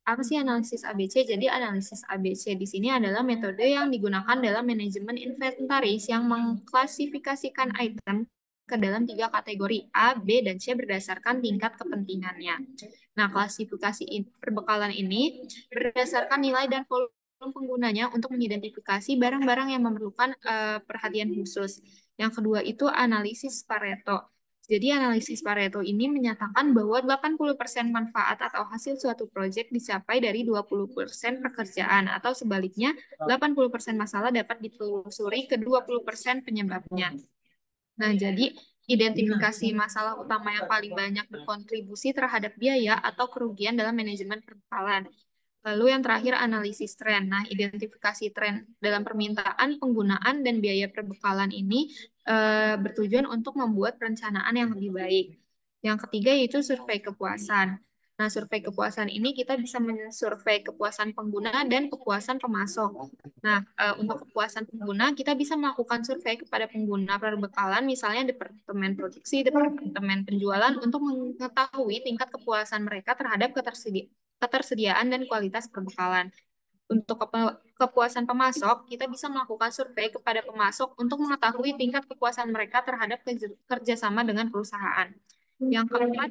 Apa sih analisis ABC? Jadi analisis ABC di sini adalah metode yang digunakan dalam manajemen inventaris yang mengklasifikasikan item ke dalam 3 kategori A, B, dan C berdasarkan tingkat kepentingannya. Nah, klasifikasi perbekalan ini berdasarkan nilai dan volume penggunanya untuk mengidentifikasi barang-barang yang memerlukan perhatian khusus. Yang kedua itu analisis Pareto. Jadi analisis Pareto ini menyatakan bahwa 80% manfaat atau hasil suatu proyek dicapai dari 20% pekerjaan, atau sebaliknya 80% masalah dapat ditelusuri ke 20% penyebabnya. Nah, jadi identifikasi masalah utama yang paling banyak berkontribusi terhadap biaya atau kerugian dalam manajemen perbekalan. Lalu yang terakhir, analisis tren. Nah, identifikasi tren dalam permintaan, penggunaan, dan biaya perbekalan ini bertujuan untuk membuat perencanaan yang lebih baik. Yang ketiga yaitu survei kepuasan. Nah, survei kepuasan ini kita bisa mensurvei kepuasan pengguna dan kepuasan pemasok. Nah, untuk kepuasan pengguna, kita bisa melakukan survei kepada pengguna perbekalan, misalnya Departemen Produksi, Departemen Penjualan, untuk mengetahui tingkat kepuasan mereka terhadap ketersediaan dan kualitas perbekalan. Untuk kepuasan pemasok, kita bisa melakukan survei kepada pemasok untuk mengetahui tingkat kepuasan mereka terhadap kerjasama dengan perusahaan. Yang keempat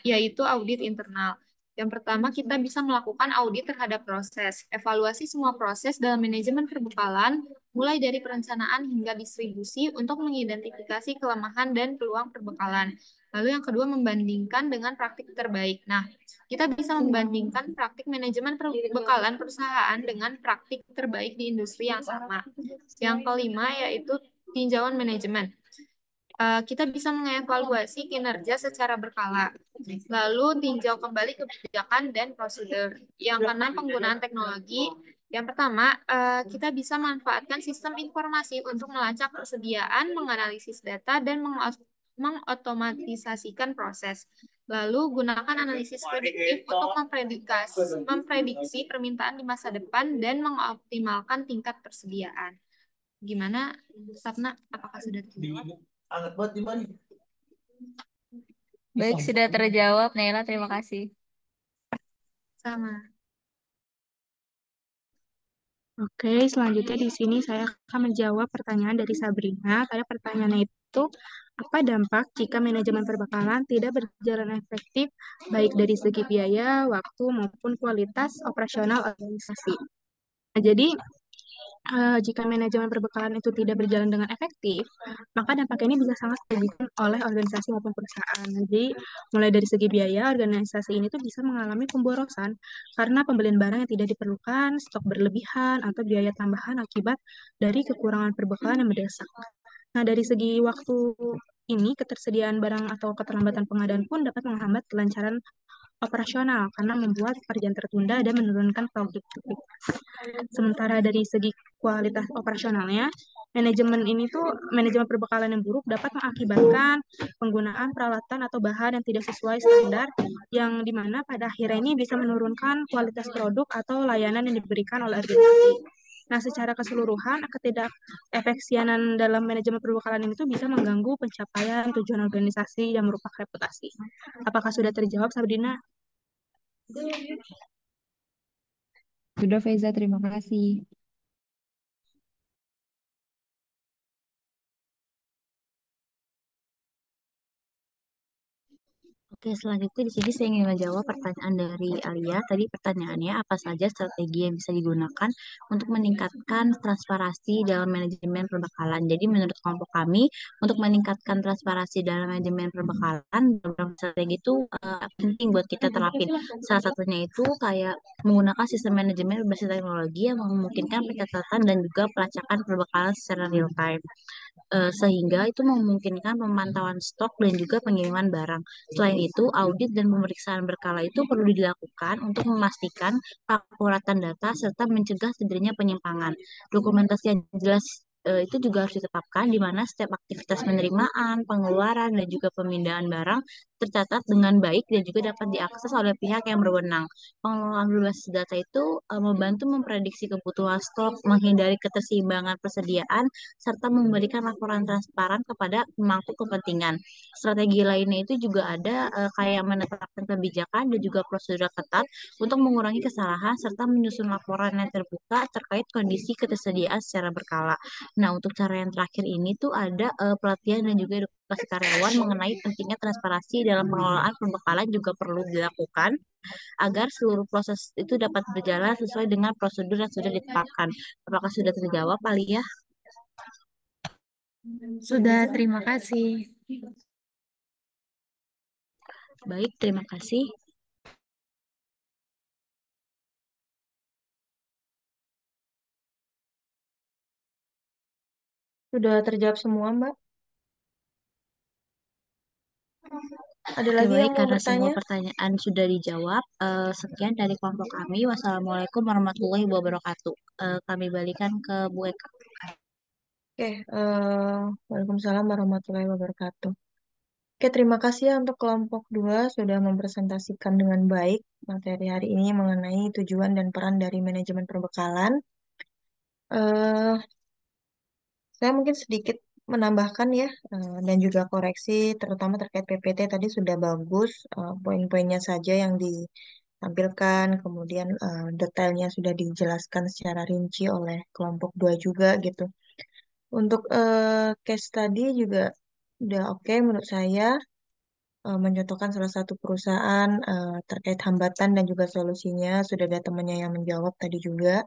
yaitu audit internal. Yang pertama, kita bisa melakukan audit terhadap proses, evaluasi semua proses dalam manajemen perbekalan, mulai dari perencanaan hingga distribusi untuk mengidentifikasi kelemahan dan peluang perbekalan. Lalu yang kedua, membandingkan dengan praktik terbaik. Nah, kita bisa membandingkan praktik manajemen perbekalan perusahaan dengan praktik terbaik di industri yang sama. Yang kelima yaitu tinjauan manajemen. Kita bisa mengevaluasi kinerja secara berkala. Lalu tinjau kembali kebijakan dan prosedur. Yang keenam, penggunaan teknologi. Yang pertama, kita bisa manfaatkan sistem informasi untuk melacak persediaan, menganalisis data, dan mengotomatisasikan proses. Lalu gunakan analisis prediktif untuk memprediksi permintaan di masa depan dan mengoptimalkan tingkat persediaan. Gimana, Sapna? Apakah sudah terjawab? Baik, sudah terjawab, Nela. Terima kasih. Sama. Oke, selanjutnya di sini saya akan menjawab pertanyaan dari Sabrina. Pada pertanyaannya itu, apa dampak jika manajemen perbekalan tidak berjalan efektif, baik dari segi biaya, waktu, maupun kualitas operasional organisasi? Nah, jadi, jika manajemen perbekalan itu tidak berjalan dengan efektif, maka dampak ini bisa sangat dirugikan oleh organisasi maupun perusahaan. Jadi, mulai dari segi biaya, organisasi ini tuh bisa mengalami pemborosan karena pembelian barang yang tidak diperlukan, stok berlebihan, atau biaya tambahan akibat dari kekurangan perbekalan yang mendesak. Nah, dari segi waktu ini, ketersediaan barang atau keterlambatan pengadaan pun dapat menghambat kelancaran operasional karena membuat pekerjaan tertunda dan menurunkan produktivitas. Sementara dari segi kualitas operasionalnya, manajemen perbekalan yang buruk dapat mengakibatkan penggunaan peralatan atau bahan yang tidak sesuai standar, yang dimana pada akhirnya ini bisa menurunkan kualitas produk atau layanan yang diberikan oleh organisasi. Nah, secara keseluruhan, ketidakefisianan dalam manajemen perbekalan ini tuh bisa mengganggu pencapaian tujuan organisasi yang merupakan reputasi. Apakah sudah terjawab, Sabrina? Sudah, Faiza, terima kasih. Oke, selanjutnya di sini saya ingin menjawab pertanyaan dari Alia. Tadi pertanyaannya, apa saja strategi yang bisa digunakan untuk meningkatkan transparansi dalam manajemen perbekalan? Jadi menurut kelompok kami, untuk meningkatkan transparansi dalam manajemen perbekalan, beberapa strategi itu penting buat kita terapin. Salah satunya itu kayak menggunakan sistem manajemen berbasis teknologi yang memungkinkan pencatatan dan juga pelacakan perbekalan secara real time. Sehingga itu memungkinkan pemantauan stok dan juga pengiriman barang. Selain itu, audit dan pemeriksaan berkala itu perlu dilakukan untuk memastikan akuratan data serta mencegah terjadinya penyimpangan. Dokumentasi yang jelas itu juga harus ditetapkan di mana setiap aktivitas penerimaan, pengeluaran, dan juga pemindahan barang tercatat dengan baik dan juga dapat diakses oleh pihak yang berwenang. Pengelolaan berbasis data itu membantu memprediksi kebutuhan stok, menghindari keterseimbangan persediaan, serta memberikan laporan transparan kepada pemangku kepentingan. Strategi lainnya itu juga ada kayak menetapkan kebijakan dan juga prosedur ketat untuk mengurangi kesalahan serta menyusun laporan yang terbuka terkait kondisi ketersediaan secara berkala. Nah, untuk cara yang terakhir ini tuh ada pelatihan dan juga edukasi karyawan mengenai pentingnya transparansi dalam pengelolaan pembekalan juga perlu dilakukan agar seluruh proses itu dapat berjalan sesuai dengan prosedur yang sudah ditetapkan. Apakah sudah terjawab, Alia? Sudah, terima kasih. Baik, terima kasih. Sudah terjawab semua, Mbak? Ada Oke, lagi yang baik, mau karena bertanya? semua pertanyaan sudah dijawab, sekian dari kelompok kami. Wassalamualaikum warahmatullahi wabarakatuh. Kami balikan ke Bu Eka. Oke, Waalaikumsalam warahmatullahi wabarakatuh. Oke, terima kasih ya untuk kelompok 2 sudah mempresentasikan dengan baik materi hari ini mengenai tujuan dan peran dari manajemen perbekalan. Eh, saya mungkin sedikit menambahkan ya, dan juga koreksi, terutama terkait PPT tadi sudah bagus, poin-poinnya saja yang ditampilkan, kemudian detailnya sudah dijelaskan secara rinci oleh kelompok 2 juga gitu. Untuk case tadi juga udah oke menurut saya, mencontohkan salah satu perusahaan terkait hambatan dan juga solusinya. Sudah ada temannya yang menjawab tadi juga.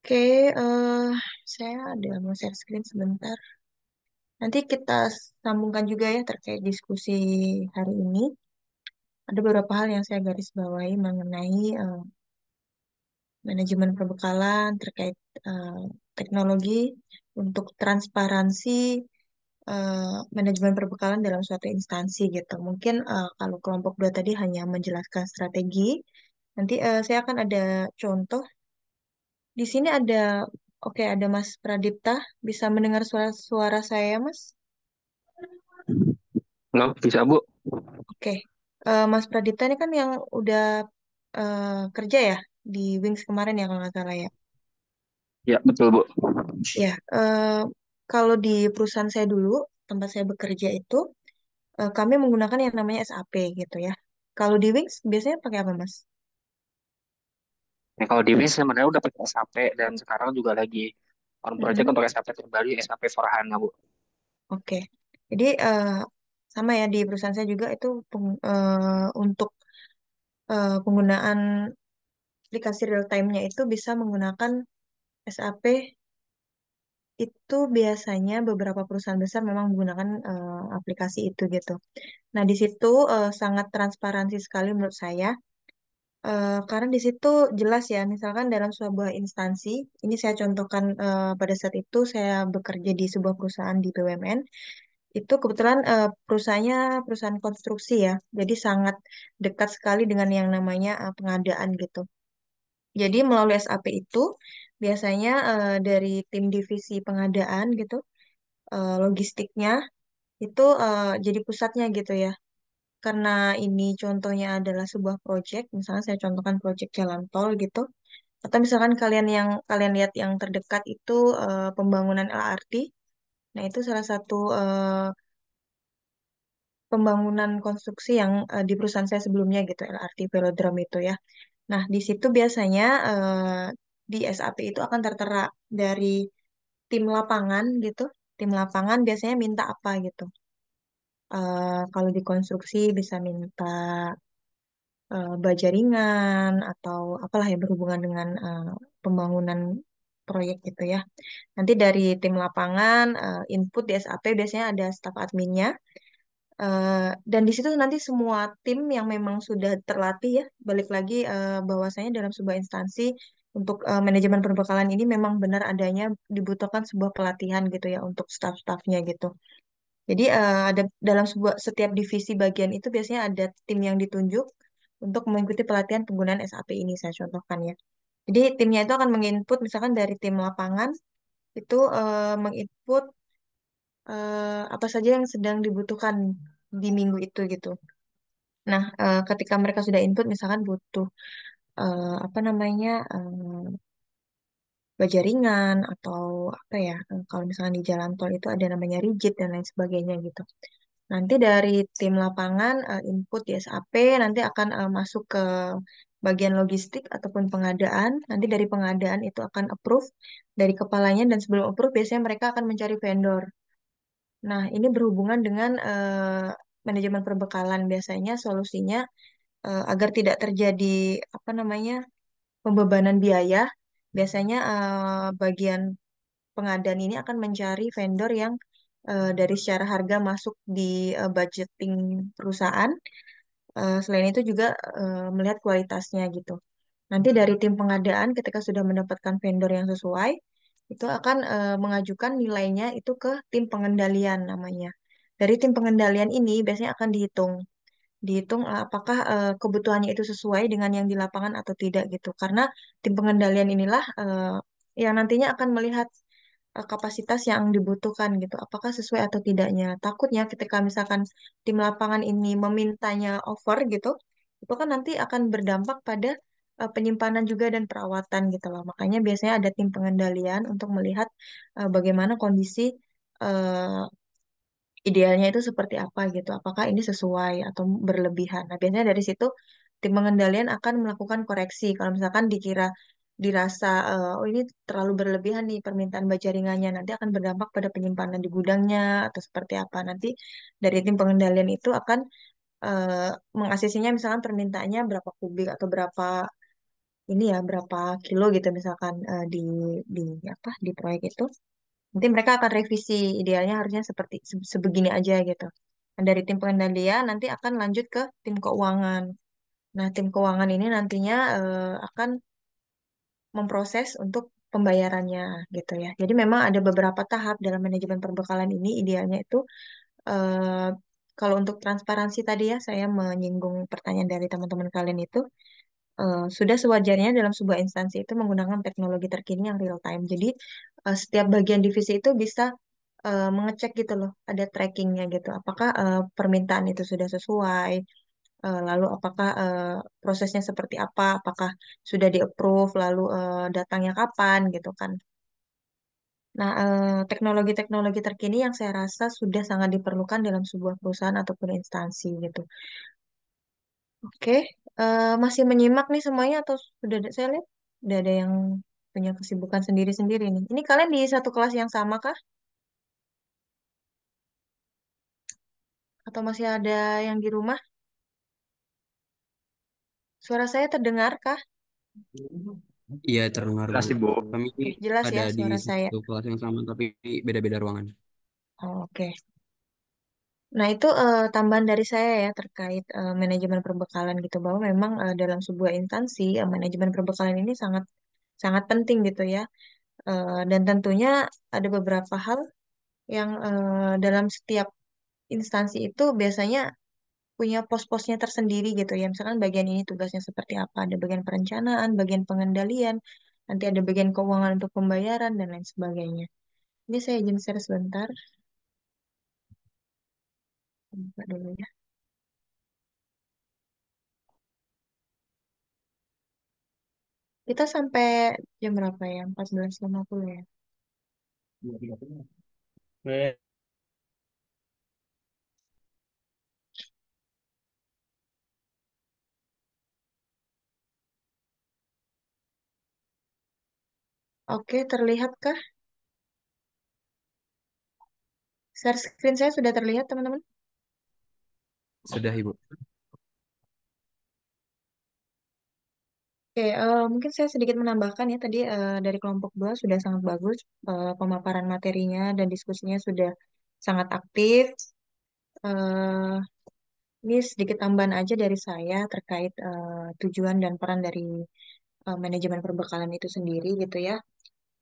Oke, saya ada mau share screen sebentar. Nanti kita sambungkan juga ya terkait diskusi hari ini. Ada beberapa hal yang saya garis bawahi mengenai manajemen perbekalan terkait eh, teknologi untuk transparansi manajemen perbekalan dalam suatu instansi gitu. Mungkin kalau kelompok 2 tadi hanya menjelaskan strategi. Nanti saya akan ada contoh. Di sini ada, oke, ada Mas Pradipta. Bisa mendengar suara saya, Mas? Halo, bisa Bu? Oke. Mas Pradipta ini kan yang udah kerja ya di Wings kemarin ya kalau nggak salah ya. Ya, betul Bu. Ya, kalau di perusahaan saya dulu, tempat saya bekerja itu, kami menggunakan yang namanya SAP gitu ya. Kalau di Wings biasanya pakai apa, Mas? Nah, kalau di Wings sebenarnya udah pakai SAP dan sekarang juga lagi on project Mm-mm. untuk SAP terbaru SAP for HANA Bu. Oke. Jadi sama ya di perusahaan saya juga itu untuk penggunaan aplikasi real time-nya itu bisa menggunakan SAP itu biasanya beberapa perusahaan besar memang menggunakan aplikasi itu gitu. Nah, di situ sangat transparansi sekali menurut saya. Karena di situ jelas ya, misalkan dalam sebuah instansi, ini saya contohkan pada saat itu saya bekerja di sebuah perusahaan di BUMN, itu kebetulan perusahaannya perusahaan konstruksi ya, jadi sangat dekat sekali dengan yang namanya pengadaan gitu. Jadi melalui SAP itu biasanya dari tim divisi pengadaan gitu, logistiknya itu jadi pusatnya gitu ya. Karena ini contohnya adalah sebuah project, misalnya saya contohkan project jalan tol gitu, atau misalkan kalian lihat yang terdekat itu pembangunan LRT. Nah, itu salah satu pembangunan konstruksi yang di perusahaan saya sebelumnya gitu, LRT Velodrome itu ya. Nah, di situ biasanya di SAP itu akan tertera dari tim lapangan gitu. Tim lapangan biasanya minta apa gitu. Kalau di konstruksi bisa minta baja ringan atau apalah ya berhubungan dengan pembangunan proyek gitu ya. Nanti dari tim lapangan input di SAP biasanya ada staf adminnya. Dan di situ nanti semua tim yang memang sudah terlatih ya, balik lagi bahwasanya dalam sebuah instansi untuk manajemen perbekalan ini memang benar adanya dibutuhkan sebuah pelatihan gitu ya untuk staf-stafnya gitu. Jadi ada dalam sebuah setiap divisi bagian itu biasanya ada tim yang ditunjuk untuk mengikuti pelatihan penggunaan SAP ini saya contohkan ya. Jadi timnya itu akan menginput misalkan dari tim lapangan itu menginput apa saja yang sedang dibutuhkan di minggu itu gitu. Nah, ketika mereka sudah input, misalkan butuh apa namanya baja ringan atau apa ya, kalau misalkan di jalan tol itu ada namanya rigid dan lain sebagainya gitu. Nanti dari tim lapangan input di SAP nanti akan masuk ke bagian logistik ataupun pengadaan. Nanti dari pengadaan itu akan approve dari kepalanya dan sebelum approve biasanya mereka akan mencari vendor. Nah, ini berhubungan dengan manajemen perbekalan. Biasanya solusinya agar tidak terjadi apa namanya pembebanan biaya, biasanya bagian pengadaan ini akan mencari vendor yang dari secara harga masuk di budgeting perusahaan. Selain itu juga melihat kualitasnya gitu. Nanti dari tim pengadaan ketika sudah mendapatkan vendor yang sesuai, itu akan mengajukan nilainya itu ke tim pengendalian namanya. Dari tim pengendalian ini biasanya akan dihitung apakah kebutuhannya itu sesuai dengan yang di lapangan atau tidak gitu. Karena tim pengendalian inilah yang nantinya akan melihat kapasitas yang dibutuhkan gitu, apakah sesuai atau tidaknya. Takutnya ketika misalkan tim lapangan ini memintanya over gitu, itu kan nanti akan berdampak pada penyimpanan juga dan perawatan gitu loh. Makanya biasanya ada tim pengendalian untuk melihat bagaimana kondisi eh, idealnya itu seperti apa gitu. Apakah ini sesuai atau berlebihan. Nah, biasanya dari situ tim pengendalian akan melakukan koreksi. Kalau misalkan dirasa oh ini terlalu berlebihan nih permintaan baja ringannya, nanti akan berdampak pada penyimpanan di gudangnya atau seperti apa. Nanti dari tim pengendalian itu akan mengasesinya misalkan permintaannya berapa kubik atau berapa ini ya berapa kilo gitu misalkan di apa di proyek itu. Nanti mereka akan revisi, idealnya harusnya seperti sebegini aja gitu. Nah, dari tim pengendalian nanti akan lanjut ke tim keuangan. Nah, tim keuangan ini nantinya akan memproses untuk pembayarannya gitu ya. Jadi memang ada beberapa tahap dalam manajemen perbekalan ini, idealnya itu eh, kalau untuk transparansi tadi ya, saya menyinggung pertanyaan dari teman-teman kalian itu sudah sewajarnya dalam sebuah instansi itu menggunakan teknologi terkini yang real time. Jadi setiap bagian divisi itu bisa mengecek gitu loh, ada trackingnya gitu. Apakah permintaan itu sudah sesuai, lalu apakah prosesnya seperti apa, apakah sudah di-approve, lalu datangnya kapan gitu kan. Nah, teknologi-teknologi terkini yang saya rasa sudah sangat diperlukan dalam sebuah perusahaan ataupun instansi gitu. Oke, masih menyimak nih semuanya atau sudah ada, saya lihat sudah ada yang punya kesibukan sendiri-sendiri nih. Ini kalian di satu kelas yang sama kah? Atau masih ada yang di rumah? Suara saya terdengar kah? Iya, terdengar Bu. Kasih, Bu. Kami Oke, jelas ada ya di suara saya. satu kelas yang sama tapi beda-beda ruangan. Oh, oke. Nah, itu tambahan dari saya ya terkait manajemen perbekalan gitu bahwa memang dalam sebuah instansi manajemen perbekalan ini sangat sangat penting gitu ya. Dan tentunya ada beberapa hal yang dalam setiap instansi itu biasanya punya pos-posnya tersendiri gitu ya. Misalkan bagian ini tugasnya seperti apa, ada bagian perencanaan, bagian pengendalian, nanti ada bagian keuangan untuk pembayaran dan lain sebagainya. Ini saya izin share sebentar. Buka dulu ya. Kita sampai jam berapa ya? 14.50 ya. Oke, terlihatkah? Share screen saya sudah terlihat, teman-teman? Sudah Ibu. Oke, mungkin saya sedikit menambahkan ya tadi dari kelompok 2 sudah sangat bagus pemaparan materinya dan diskusinya sudah sangat aktif. Eh, ini sedikit tambahan aja dari saya terkait tujuan dan peran dari manajemen perbekalan itu sendiri gitu ya.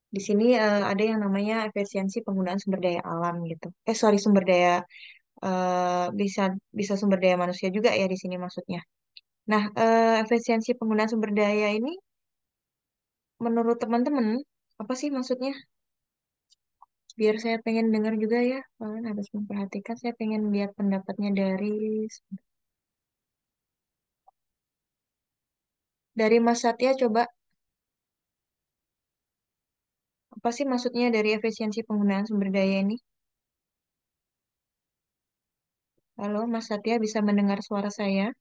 Di sini ada yang namanya efisiensi penggunaan sumber daya alam gitu. Sorry, sumber daya bisa bisa sumber daya manusia juga ya di sini maksudnya. Nah, efisiensi penggunaan sumber daya ini menurut teman-teman apa sih maksudnya? Biar saya pengen dengar juga ya, kalian harus memperhatikan. Saya pengen lihat pendapatnya dari Mas Satya coba apa sih maksudnya dari efisiensi penggunaan sumber daya ini? Halo, Mas Satya bisa mendengar suara saya?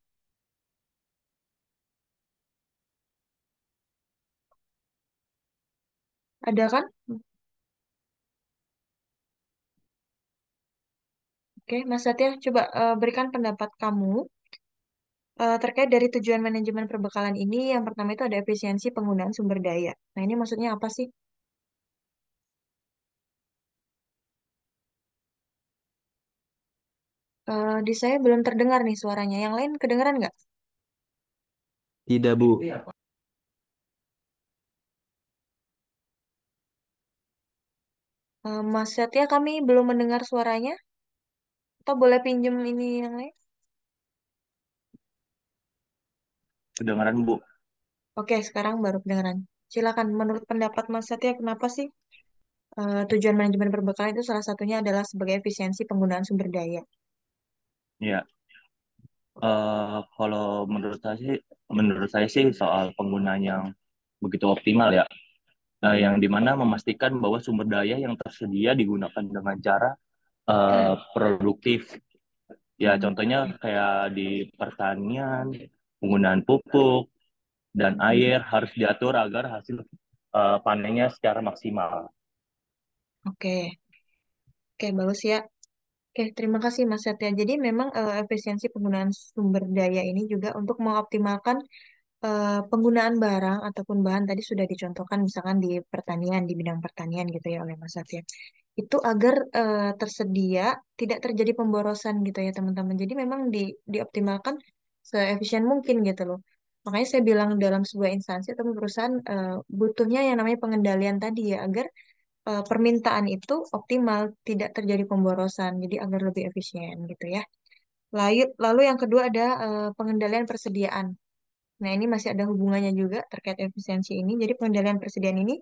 Ada kan? Oke, Mas Satya, coba berikan pendapat kamu terkait dari tujuan manajemen perbekalan ini. Yang pertama itu ada efisiensi penggunaan sumber daya. Nah, ini maksudnya apa sih? Di saya belum terdengar nih suaranya. Yang lain kedengaran nggak? Tidak Bu. Mas Satya, kami belum mendengar suaranya. Atau boleh pinjem ini yang lain? Kedengaran, Bu. Oke, sekarang baru kedengaran. Silakan, menurut pendapat Mas Satya, kenapa sih tujuan manajemen perbekalan itu salah satunya adalah sebagai efisiensi penggunaan sumber daya? Ya, kalau menurut saya sih soal penggunaan yang begitu optimal ya, yang dimana memastikan bahwa sumber daya yang tersedia digunakan dengan cara produktif. Ya, contohnya kayak di pertanian, penggunaan pupuk dan air harus diatur agar hasil panennya secara maksimal. Oke, oke, bagus ya. Oke, terima kasih Mas Satya. Jadi memang efisiensi penggunaan sumber daya ini juga untuk mengoptimalkan penggunaan barang ataupun bahan tadi sudah dicontohkan misalkan di pertanian, di bidang pertanian gitu ya oleh Mas Satya. Itu agar tersedia tidak terjadi pemborosan gitu ya teman-teman. Jadi memang dioptimalkan seefisien mungkin gitu loh. Makanya saya bilang dalam sebuah instansi atau perusahaan butuhnya yang namanya pengendalian tadi ya agar permintaan itu optimal, tidak terjadi pemborosan, jadi agar lebih efisien gitu ya. Lalu yang kedua ada pengendalian persediaan. Nah, ini masih ada hubungannya juga terkait efisiensi ini. Jadi pengendalian persediaan ini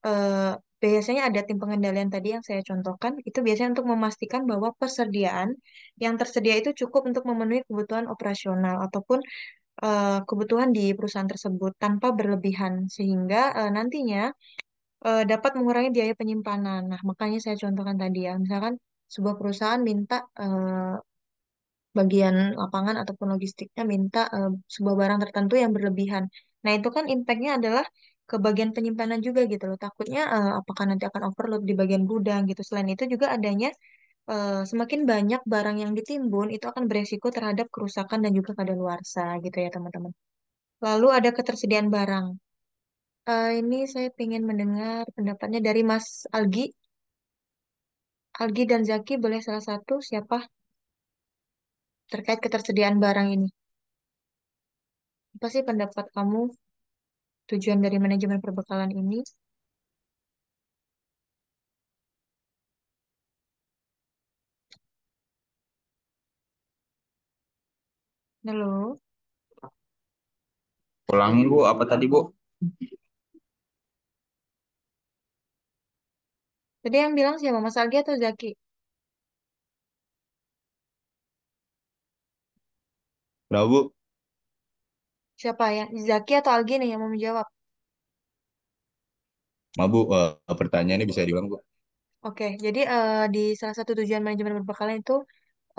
eh, biasanya ada tim pengendalian tadi yang saya contohkan, itu biasanya untuk memastikan bahwa persediaan yang tersedia itu cukup untuk memenuhi kebutuhan operasional ataupun kebutuhan di perusahaan tersebut tanpa berlebihan, sehingga nantinya dapat mengurangi biaya penyimpanan. Nah, makanya saya contohkan tadi ya, misalkan sebuah perusahaan minta bagian lapangan ataupun logistiknya minta sebuah barang tertentu yang berlebihan. Nah, itu kan impactnya adalah ke bagian penyimpanan juga gitu loh. Takutnya apakah nanti akan overload di bagian gudang gitu. Selain itu juga adanya semakin banyak barang yang ditimbun itu akan beresiko terhadap kerusakan dan juga kadaluarsa gitu ya teman-teman. Lalu ada ketersediaan barang. Ini saya ingin mendengar pendapatnya dari Mas Algi. Algi dan Zaki boleh salah satu siapa terkait ketersediaan barang ini? Apa sih pendapat kamu tujuan dari manajemen perbekalan ini? Halo, Ulangi Bu, apa tadi Bu? tadi yang bilang siapa, Mas Algi atau Zaki? Udah Bu, Siapa ya? Zaki atau Algi nih yang mau menjawab? Bu, pertanyaannya bisa diulang Bu. Oke, jadi di salah satu tujuan manajemen perbekalan itu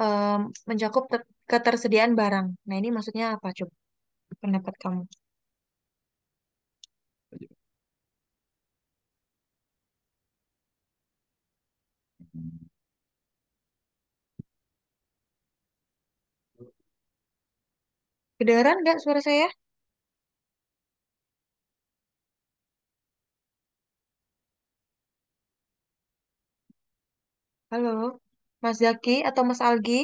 em, mencakup ketersediaan barang. Nah, ini maksudnya apa, coba pendapat kamu? Kedengeran nggak suara saya? Halo, Mas Zaki atau Mas Algi?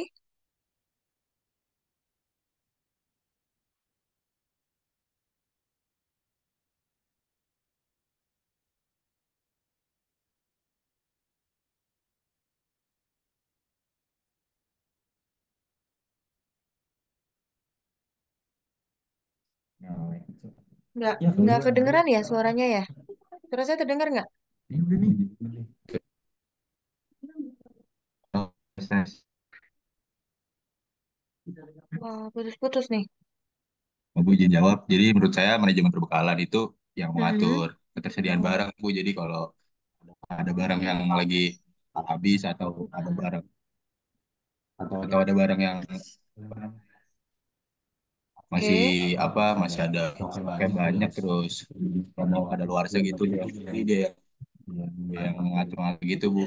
Nggak kedengeran ya suaranya ya? Suara saya terdengar nggak? Putus-putus nih. Bu izin jawab. Jadi menurut saya manajemen perbekalan itu yang Mm-mm. mengatur ketersediaan barang Bu. Jadi kalau ada barang yang lagi habis atau ada barang yang masih Oke, masih ada kayak banyak terus mau ada luarsa gitu ya. Jadi dia yang ngatur-ngatur gitu Bu.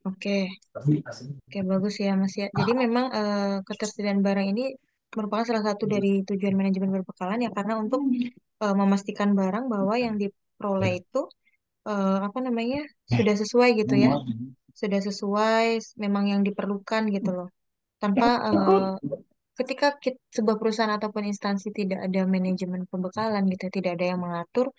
oke, oke, bagus ya Mas ya. Jadi memang ketersediaan barang ini merupakan salah satu dari tujuan manajemen perbekalan ya karena untuk memastikan barang bahwa yang diperoleh itu apa namanya sudah sesuai gitu ya, sudah sesuai memang yang diperlukan gitu loh. Tanpa ketika sebuah perusahaan ataupun instansi tidak ada manajemen pembekalan gitu, tidak ada yang mengatur,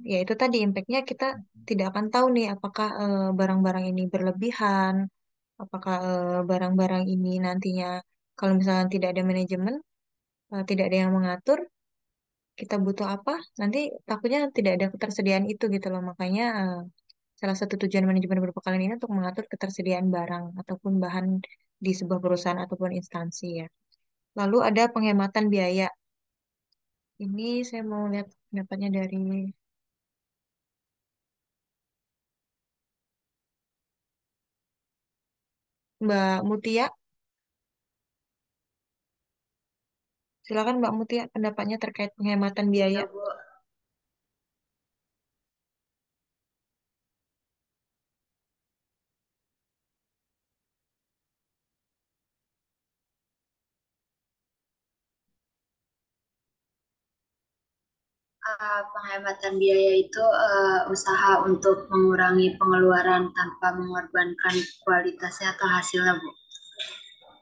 ya itu tadi impactnya kita tidak akan tahu nih apakah barang-barang ini berlebihan, apakah barang-barang ini nantinya kalau misalnya tidak ada manajemen, tidak ada yang mengatur, kita butuh apa, nanti takutnya tidak ada ketersediaan itu gitu loh. Makanya salah satu tujuan manajemen perbekalan ini untuk mengatur ketersediaan barang ataupun bahan di sebuah perusahaan ataupun instansi ya. Lalu ada penghematan biaya. Ini saya mau lihat pendapatnya dari Mbak Mutia. Silakan Mbak Mutia pendapatnya terkait penghematan biaya. Iya, Bu. Penghematan biaya itu usaha untuk mengurangi pengeluaran tanpa mengorbankan kualitasnya atau hasilnya, Bu.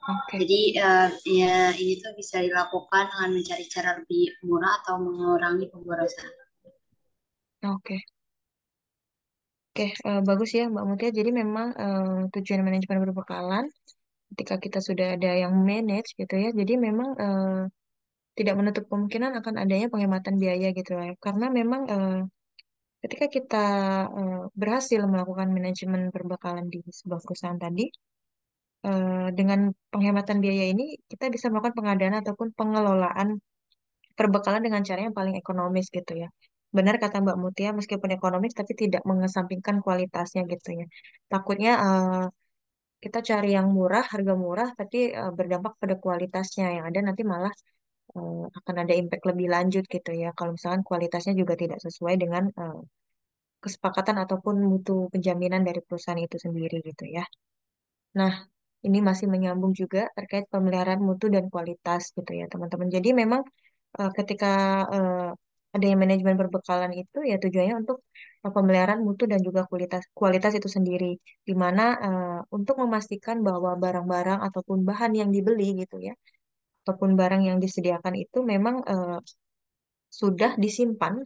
Oke, Jadi ya ini tuh bisa dilakukan dengan mencari cara lebih murah atau mengurangi pemborosan. oke, oke, bagus ya Mbak Mutia. Jadi memang tujuan manajemen perbekalan ketika kita sudah ada yang manage gitu ya. Jadi memang tidak menutup kemungkinan akan adanya penghematan biaya gitu ya. Karena memang ketika kita berhasil melakukan manajemen perbekalan di sebuah perusahaan tadi, dengan penghematan biaya ini kita bisa melakukan pengadaan ataupun pengelolaan perbekalan dengan cara yang paling ekonomis gitu ya. Benar kata Mbak Mutia, meskipun ekonomis tapi tidak mengesampingkan kualitasnya gitu ya. Takutnya kita cari yang murah, harga murah, tapi berdampak pada kualitasnya yang ada nanti malah akan ada impact lebih lanjut gitu ya. Kalau misalkan kualitasnya juga tidak sesuai dengan kesepakatan ataupun mutu penjaminan dari perusahaan itu sendiri gitu ya. Nah, ini masih menyambung juga terkait pemeliharaan mutu dan kualitas gitu ya, teman-teman. Jadi memang ketika eh, adanya manajemen perbekalan itu ya tujuannya untuk pemeliharaan mutu dan juga kualitas kualitas itu sendiri, di mana untuk memastikan bahwa barang-barang ataupun bahan yang dibeli gitu ya, ataupun barang yang disediakan itu memang sudah disimpan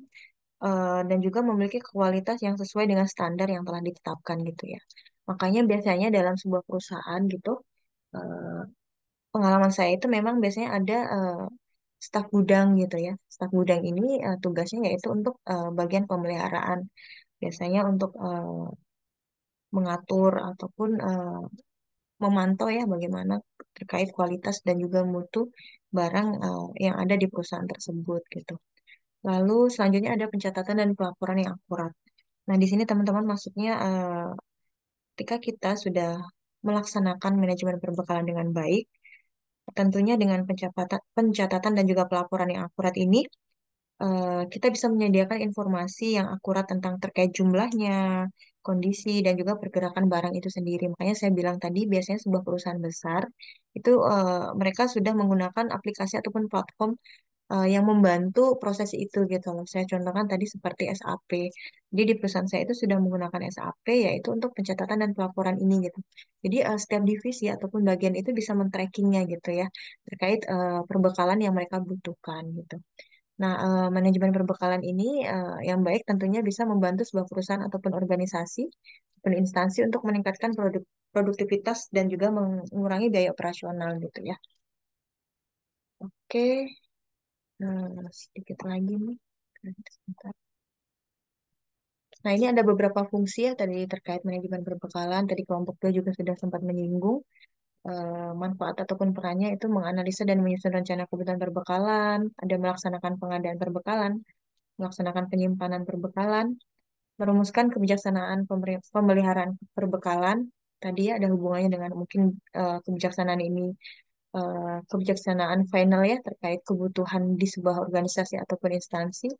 dan juga memiliki kualitas yang sesuai dengan standar yang telah ditetapkan gitu ya. Makanya biasanya dalam sebuah perusahaan gitu, eh, pengalaman saya itu memang biasanya ada staf gudang gitu ya. Staf gudang ini tugasnya yaitu untuk bagian pemeliharaan. Biasanya untuk mengatur ataupun memantau ya bagaimana terkait kualitas dan juga mutu barang yang ada di perusahaan tersebut gitu. Lalu selanjutnya ada pencatatan dan pelaporan yang akurat. Nah, di sini teman-teman maksudnya ketika kita sudah melaksanakan manajemen perbekalan dengan baik, tentunya dengan pencatatan dan juga pelaporan yang akurat ini, kita bisa menyediakan informasi yang akurat tentang terkait jumlahnya, kondisi, dan juga pergerakan barang itu sendiri. Makanya saya bilang tadi, biasanya sebuah perusahaan besar itu mereka sudah menggunakan aplikasi ataupun platform yang membantu proses itu gitu loh. Saya contohkan tadi seperti SAP. Jadi di perusahaan saya itu sudah menggunakan SAP yaitu untuk pencatatan dan pelaporan ini gitu. Jadi setiap divisi ataupun bagian itu bisa men-trackingnya gitu ya terkait perbekalan yang mereka butuhkan gitu. Nah, manajemen perbekalan ini yang baik tentunya bisa membantu sebuah perusahaan ataupun organisasi ataupun instansi untuk meningkatkan produktivitas dan juga mengurangi biaya operasional gitu ya. Oke, sedikit lagi nih. Sebentar. Nah, ini ada beberapa fungsi ya tadi terkait manajemen perbekalan. Tadi kelompok 2 juga sudah sempat menyinggung manfaat ataupun perannya itu menganalisa dan menyusun rencana kebutuhan perbekalan, ada melaksanakan pengadaan perbekalan, melaksanakan penyimpanan perbekalan, merumuskan kebijaksanaan pemeliharaan perbekalan. Tadi ya ada hubungannya dengan mungkin kebijaksanaan ini kebijaksanaan final ya terkait kebutuhan di sebuah organisasi ataupun instansi.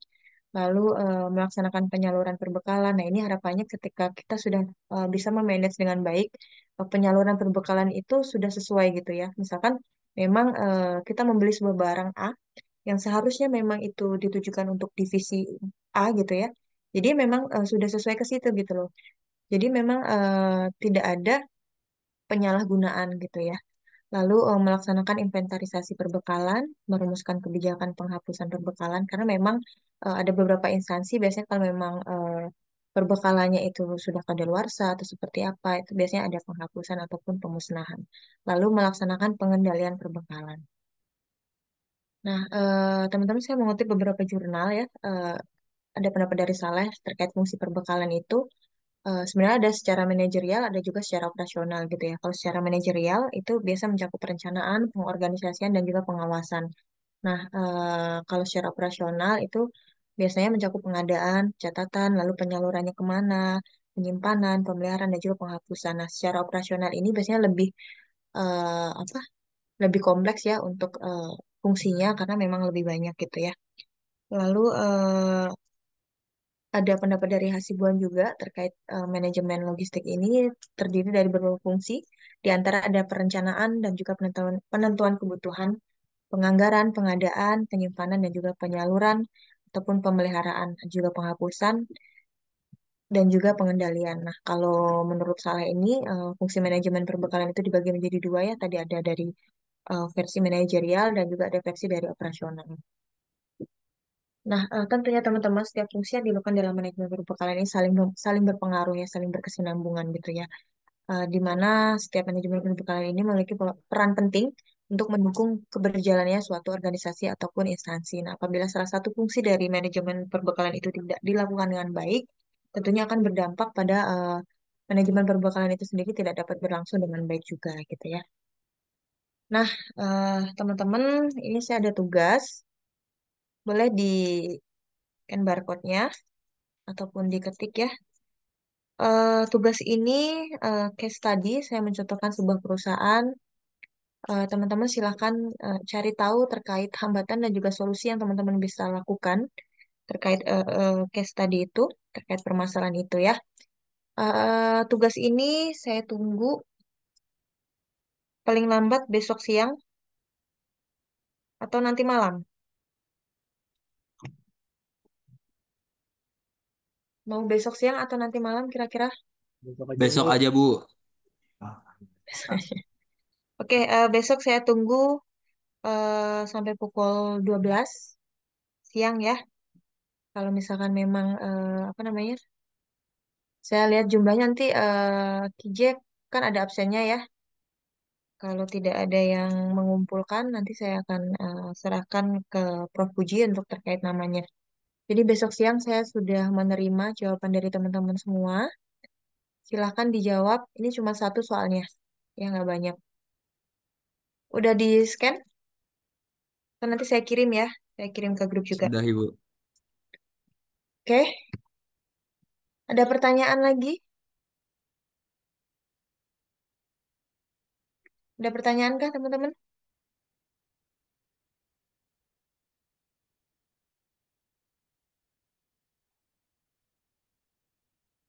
Lalu melaksanakan penyaluran perbekalan. Nah, ini harapannya ketika kita sudah bisa memanage dengan baik penyaluran perbekalan itu sudah sesuai gitu ya. Misalkan memang kita membeli sebuah barang A yang seharusnya memang itu ditujukan untuk divisi A gitu ya. Jadi memang sudah sesuai ke situ gitu loh. Jadi memang tidak ada penyalahgunaan gitu ya. Lalu melaksanakan inventarisasi perbekalan, merumuskan kebijakan penghapusan perbekalan, karena memang ada beberapa instansi biasanya kalau memang perbekalannya itu sudah kadaluarsa atau seperti apa, itu biasanya ada penghapusan ataupun pemusnahan. Lalu melaksanakan pengendalian perbekalan. Nah, teman-teman saya mengutip beberapa jurnal ya, ada pendapat dari Saleh terkait fungsi perbekalan itu. Sebenarnya ada secara manajerial, ada juga secara operasional gitu ya. Kalau secara manajerial itu biasa mencakup perencanaan, pengorganisasian, dan juga pengawasan. Nah, kalau secara operasional itu biasanya mencakup pengadaan, catatan, lalu penyalurannya kemana, penyimpanan, pemeliharaan, dan juga penghapusan. Nah, secara operasional ini biasanya lebih apa? Lebih kompleks ya untuk fungsinya karena memang lebih banyak gitu ya. Lalu ada pendapat dari Hasibuan juga terkait manajemen logistik ini terdiri dari beberapa fungsi, di antara ada perencanaan dan juga penentuan kebutuhan, penganggaran, pengadaan, penyimpanan, dan juga penyaluran, ataupun pemeliharaan, juga penghapusan, dan juga pengendalian. Nah, kalau menurut saya ini, fungsi manajemen perbekalan itu dibagi menjadi dua ya, tadi ada dari versi manajerial dan juga ada versi dari operasional. Nah, tentunya teman-teman setiap fungsi yang dilakukan dalam manajemen perbekalan ini saling berpengaruh ya, saling berkesinambungan gitu ya. Di mana setiap manajemen perbekalan ini memiliki peran penting untuk mendukung keberjalannya suatu organisasi ataupun instansi. Nah, apabila salah satu fungsi dari manajemen perbekalan itu tidak dilakukan dengan baik, tentunya akan berdampak pada manajemen perbekalan itu sendiri tidak dapat berlangsung dengan baik juga gitu ya. Nah, teman-teman, ini saya ada tugas. Boleh di scan barcode-nya ataupun diketik ya. Tugas ini case study, saya mencontohkan sebuah perusahaan. Teman-teman silakan cari tahu terkait hambatan dan juga solusi yang teman-teman bisa lakukan terkait case study itu, terkait permasalahan itu ya. Tugas ini saya tunggu paling lambat besok siang atau nanti malam. Mau besok siang atau nanti malam kira-kira? Besok aja, Bu. Oke, besok saya tunggu sampai pukul 12 siang ya. Kalau misalkan memang apa namanya? Saya lihat jumlahnya nanti KJ kan ada absennya ya. Kalau tidak ada yang mengumpulkan, nanti saya akan serahkan ke Prof. Puji untuk terkait namanya. Jadi besok siang saya sudah menerima jawaban dari teman-teman semua. Silahkan dijawab. Ini cuma satu soalnya, ya nggak banyak. Udah di scan? Kan nanti saya kirim ya. Saya kirim ke grup juga. Sudah, Ibu. Oke, ada pertanyaan lagi? Ada pertanyaan kah teman-teman?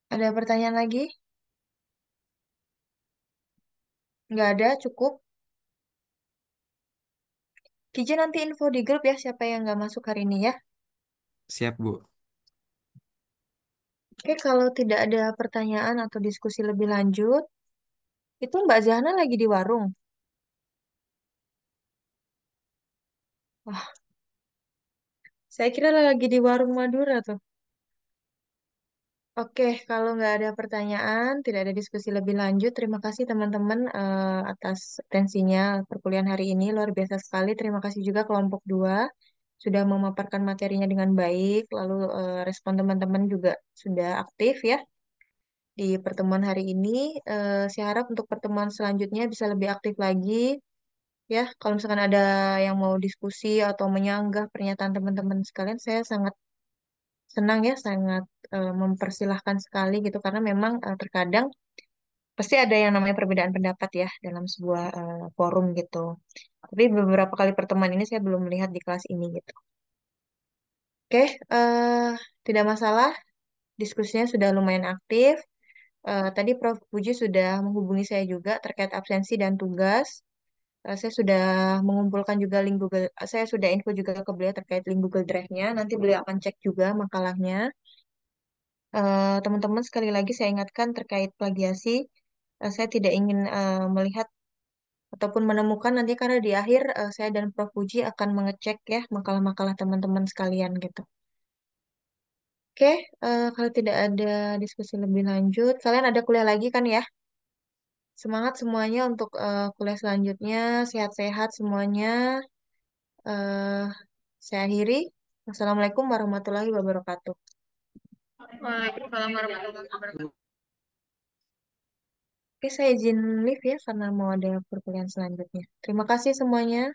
Ada pertanyaan lagi? Nggak ada, cukup. Kija nanti info di grup ya siapa yang nggak masuk hari ini ya. Siap, Bu. Oke, kalau tidak ada pertanyaan atau diskusi lebih lanjut, itu Mbak Zahna lagi di warung. Wah, saya kira lagi di warung Madura tuh. Oke, kalau nggak ada pertanyaan, tidak ada diskusi lebih lanjut. Terima kasih teman-teman atas atensinya perkuliahan hari ini. Luar biasa sekali. Terima kasih juga kelompok 2 sudah memaparkan materinya dengan baik. Lalu respon teman-teman juga sudah aktif ya di pertemuan hari ini. Saya harap untuk pertemuan selanjutnya bisa lebih aktif lagi. Ya, kalau misalkan ada yang mau diskusi atau menyanggah pernyataan teman-teman sekalian, saya sangat senang ya, sangat mempersilahkan sekali gitu karena memang terkadang pasti ada yang namanya perbedaan pendapat ya dalam sebuah forum gitu. Tapi beberapa kali pertemuan ini saya belum melihat di kelas ini gitu. Oke, tidak masalah. Diskusinya sudah lumayan aktif. Tadi Prof. Puji sudah menghubungi saya juga terkait absensi dan tugas. Saya sudah mengumpulkan juga link Google, saya sudah info juga ke beliau terkait link Google Drive-nya. Nanti beliau akan cek juga makalahnya. Teman-teman sekali lagi saya ingatkan terkait plagiasi, saya tidak ingin melihat ataupun menemukan nanti karena di akhir saya dan Prof. Puji akan mengecek ya makalah-makalah teman-teman sekalian gitu. Oke, kalau tidak ada diskusi lebih lanjut, kalian ada kuliah lagi kan ya? Semangat semuanya untuk kuliah selanjutnya, sehat-sehat semuanya. Eh, saya akhiri. Wassalamualaikum warahmatullahi wabarakatuh. Waalaikumsalam warahmatullahi wabarakatuh. Oke, saya izin live ya karena mau ada perkuliahan selanjutnya. Terima kasih semuanya.